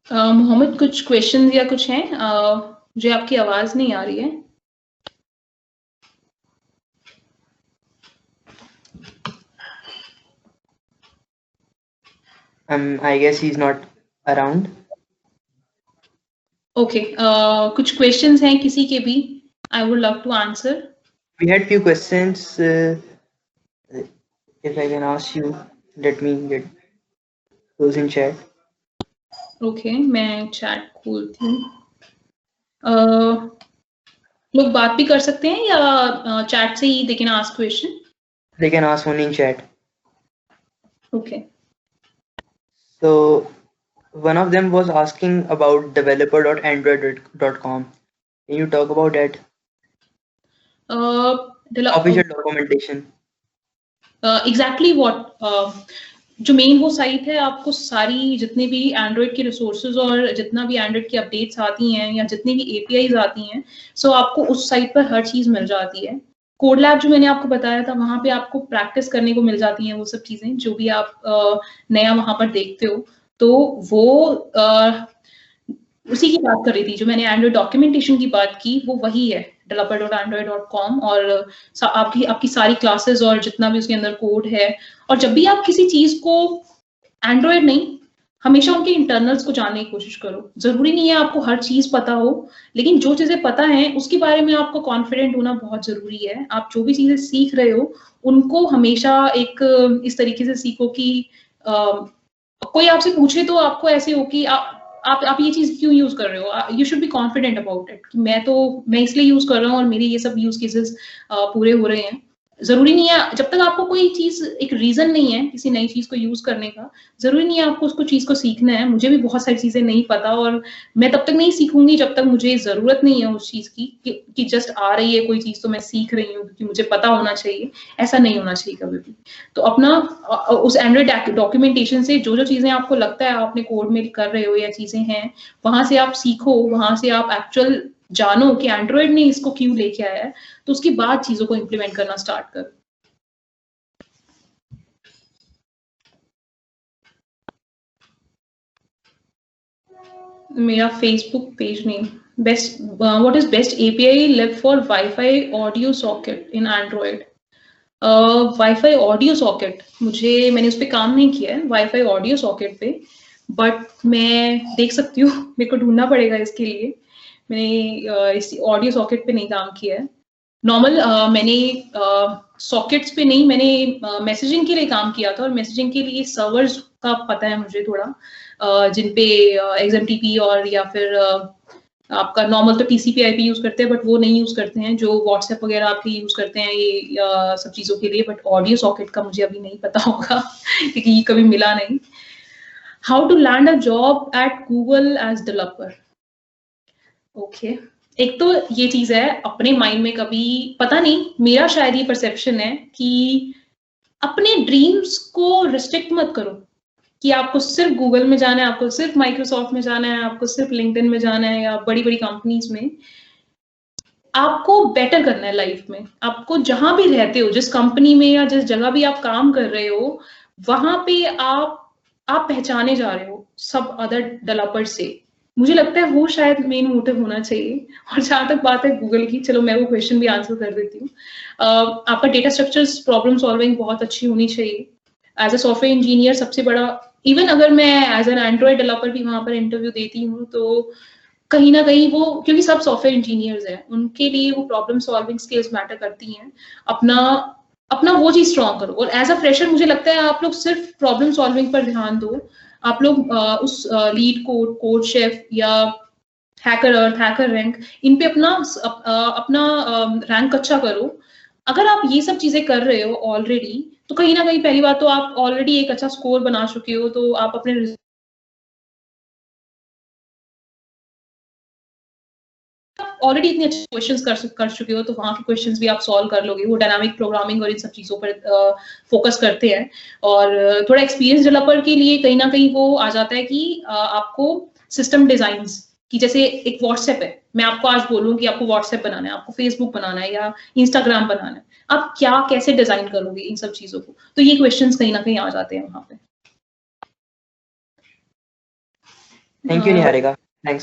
मोहम्मद, कुछ क्वेश्चंस या कुछ हैं? मुझे आपकी आवाज नहीं आ रही है। I guess he's not around. Okay, कुछ questions हैं किसी के भी? I would love to answer. We had few questions. If I can ask you, let me get those in chat. Okay, मैं chat खोलती हूँ। लोग बात भी कर सकते हैं या चैट से ही they can ask question? They can ask only in chat. Okay. So one of them was asking about developer.android.com. Can you talk about that? Official documentation. Exactly what जो मेन वो साइट है, आपको सारी जितने भी Android के resources और जितना भी एंड्रॉइड की अपडेट्स आती हैं या जितनी भी एपीआईज आती हैं, सो आपको उस साइट पर हर चीज मिल जाती है। कोड लैब जो मैंने आपको बताया था, वहां पे आपको प्रैक्टिस करने को मिल जाती हैं वो सब चीजें जो भी आप नया वहां पर देखते हो। तो वो उसी की बात कर रही थी, जो मैंने एंड्रॉइड डॉक्यूमेंटेशन की बात की वो वही है, developer.android.com। और आपकी सारी क्लासेस और जितना भी उसके अंदर कोड है। और जब भी आप किसी चीज को, एंड्रॉइड नहीं, हमेशा उनके इंटरनल्स को जानने की कोशिश करो। जरूरी नहीं है आपको हर चीज पता हो, लेकिन जो चीजें पता है उसके बारे में आपको कॉन्फिडेंट होना बहुत जरूरी है। आप जो भी चीजें सीख रहे हो उनको हमेशा एक इस तरीके से सीखो कि कोई आपसे पूछे तो आपको ऐसे हो कि आप ये चीज क्यों यूज कर रहे हो, you should be confident about it कि मैं इसलिए यूज कर रहा हूँ और मेरे ये सब यूज केसेस पूरे हो रहे हैं। जरूरी नहीं है, जब तक आपको कोई चीज, एक रीजन नहीं है किसी नई चीज को यूज करने का, जरूरी नहीं है आपको उसको चीज को सीखना है। मुझे भी बहुत सारी चीजें नहीं पता और मैं तब तक नहीं सीखूंगी जब तक मुझे जरूरत नहीं है उस चीज की कि जस्ट आ रही है कोई चीज तो मैं सीख रही हूँ क्योंकि मुझे पता होना चाहिए। ऐसा नहीं होना चाहिए कभी भी। तो अपना उस एंड्रॉइड डॉक्यूमेंटेशन से जो जो चीजें आपको लगता है आपने कोड में कर रहे हो या चीजें हैं, वहां से आप सीखो, वहां से आप एक्चुअल जानो कि एंड्रॉइड ने इसको क्यों लेके आया है, तो उसके बाद चीजों को इम्प्लीमेंट करना स्टार्ट करो। मेरा Facebook page name, best what is best API live for wifi audio socket in Android. Wifi audio socket, मैंने उस पर काम नहीं किया है वाईफाई ऑडियो सॉकेट पे, बट मैं देख सकती हूँ। मेरे को ढूंढना पड़ेगा इसके लिए। मैंने इस ऑडियो सॉकेट पे नहीं काम किया है। नॉर्मल मैंने सॉकेट्स पे नहीं, मैंने मैसेजिंग के लिए काम किया था और मैसेजिंग के लिए सर्वर्स का पता है मुझे थोड़ा, जिन पे XMPP और या फिर आपका नॉर्मल तो TCP/IP यूज करते हैं, बट वो नहीं यूज करते हैं जो व्हाट्सएप वगैरह आपके यूज करते हैं ये सब चीजों के लिए। बट ऑडियो सॉकेट का मुझे अभी नहीं पता होगा क्योंकि ये कभी मिला नहीं। How to land a job at Google as developer. Okay, एक तो ये चीज है, अपने माइंड में कभी, पता नहीं मेरा शायद ये परसेप्शन है कि अपने ड्रीम्स को रिस्ट्रिक्ट मत करो कि आपको सिर्फ गूगल में जाना है, आपको सिर्फ माइक्रोसॉफ्ट में जाना है, आपको सिर्फ लिंक्डइन में जाना है या बड़ी बड़ी कंपनीज में। आपको बेटर करना है लाइफ में। आपको जहां भी रहते हो, जिस कंपनी में या जिस जगह भी आप काम कर रहे हो, वहां पे आप पहचाने जा रहे हो सब अदर डेवलपर से। मुझे लगता है वो शायद मेन मोटिव होना चाहिए। और जहां तक बात है गूगल की, चलो मैं वो क्वेश्चन भी आंसर कर देती हूँ। आपका डेटा स्ट्रक्चर्स प्रॉब्लम सॉल्विंग बहुत अच्छी होनी चाहिए। एज अ सॉफ्टवेयर इंजीनियर सबसे बड़ा, इवन अगर मैं एज एन एंड्रॉइड डेवलपर भी वहां पर इंटरव्यू देती हूँ तो कहीं ना कहीं वो, क्योंकि सब सॉफ्टवेयर इंजीनियर्स हैं, उनके लिए वो प्रॉब्लम सॉल्विंग स्किल्स मैटर करती हैं। अपना वो चीज स्ट्रॉन्ग करो। और एज अ फ्रेशर मुझे लगता है आप लोग सिर्फ प्रॉब्लम सॉल्विंग पर ध्यान दो। आप लोग उस लीड कोड शेफ या हैकर अर्थ, हैकर रैंक, इन पे अपना रैंक अच्छा करो। अगर आप ये सब चीजें कर रहे हो ऑलरेडी, तो कहीं ना कहीं पहली बात तो आप ऑलरेडी एक अच्छा स्कोर बना चुके हो, तो आप अपने ऑलरेडी इतने अच्छे क्वेश्चंस कर चुके हो, तो वहां के क्वेश्चंस भी आप सॉल्व कर लोगे। वो डायनामिक प्रोग्रामिंग और इन सब चीजों पर फोकस करते हैं। और थोड़ा एक्सपीरियंस डेवलपर के लिए कहीं ना कहीं वो आ जाता है कि आपको सिस्टम डिजाइन की, जैसे एक व्हाट्सएप है, मैं आपको आज बोलूँ कि आपको व्हाट्सएप बनाना है, आपको फेसबुक बनाना है या इंस्टाग्राम बनाना है, आप क्या कैसे डिजाइन करोगे इन सब चीजों को, तो ये क्वेश्चंस कहीं ना कहीं आ जाते हैं वहां पे। Thank you Niharika, thanks.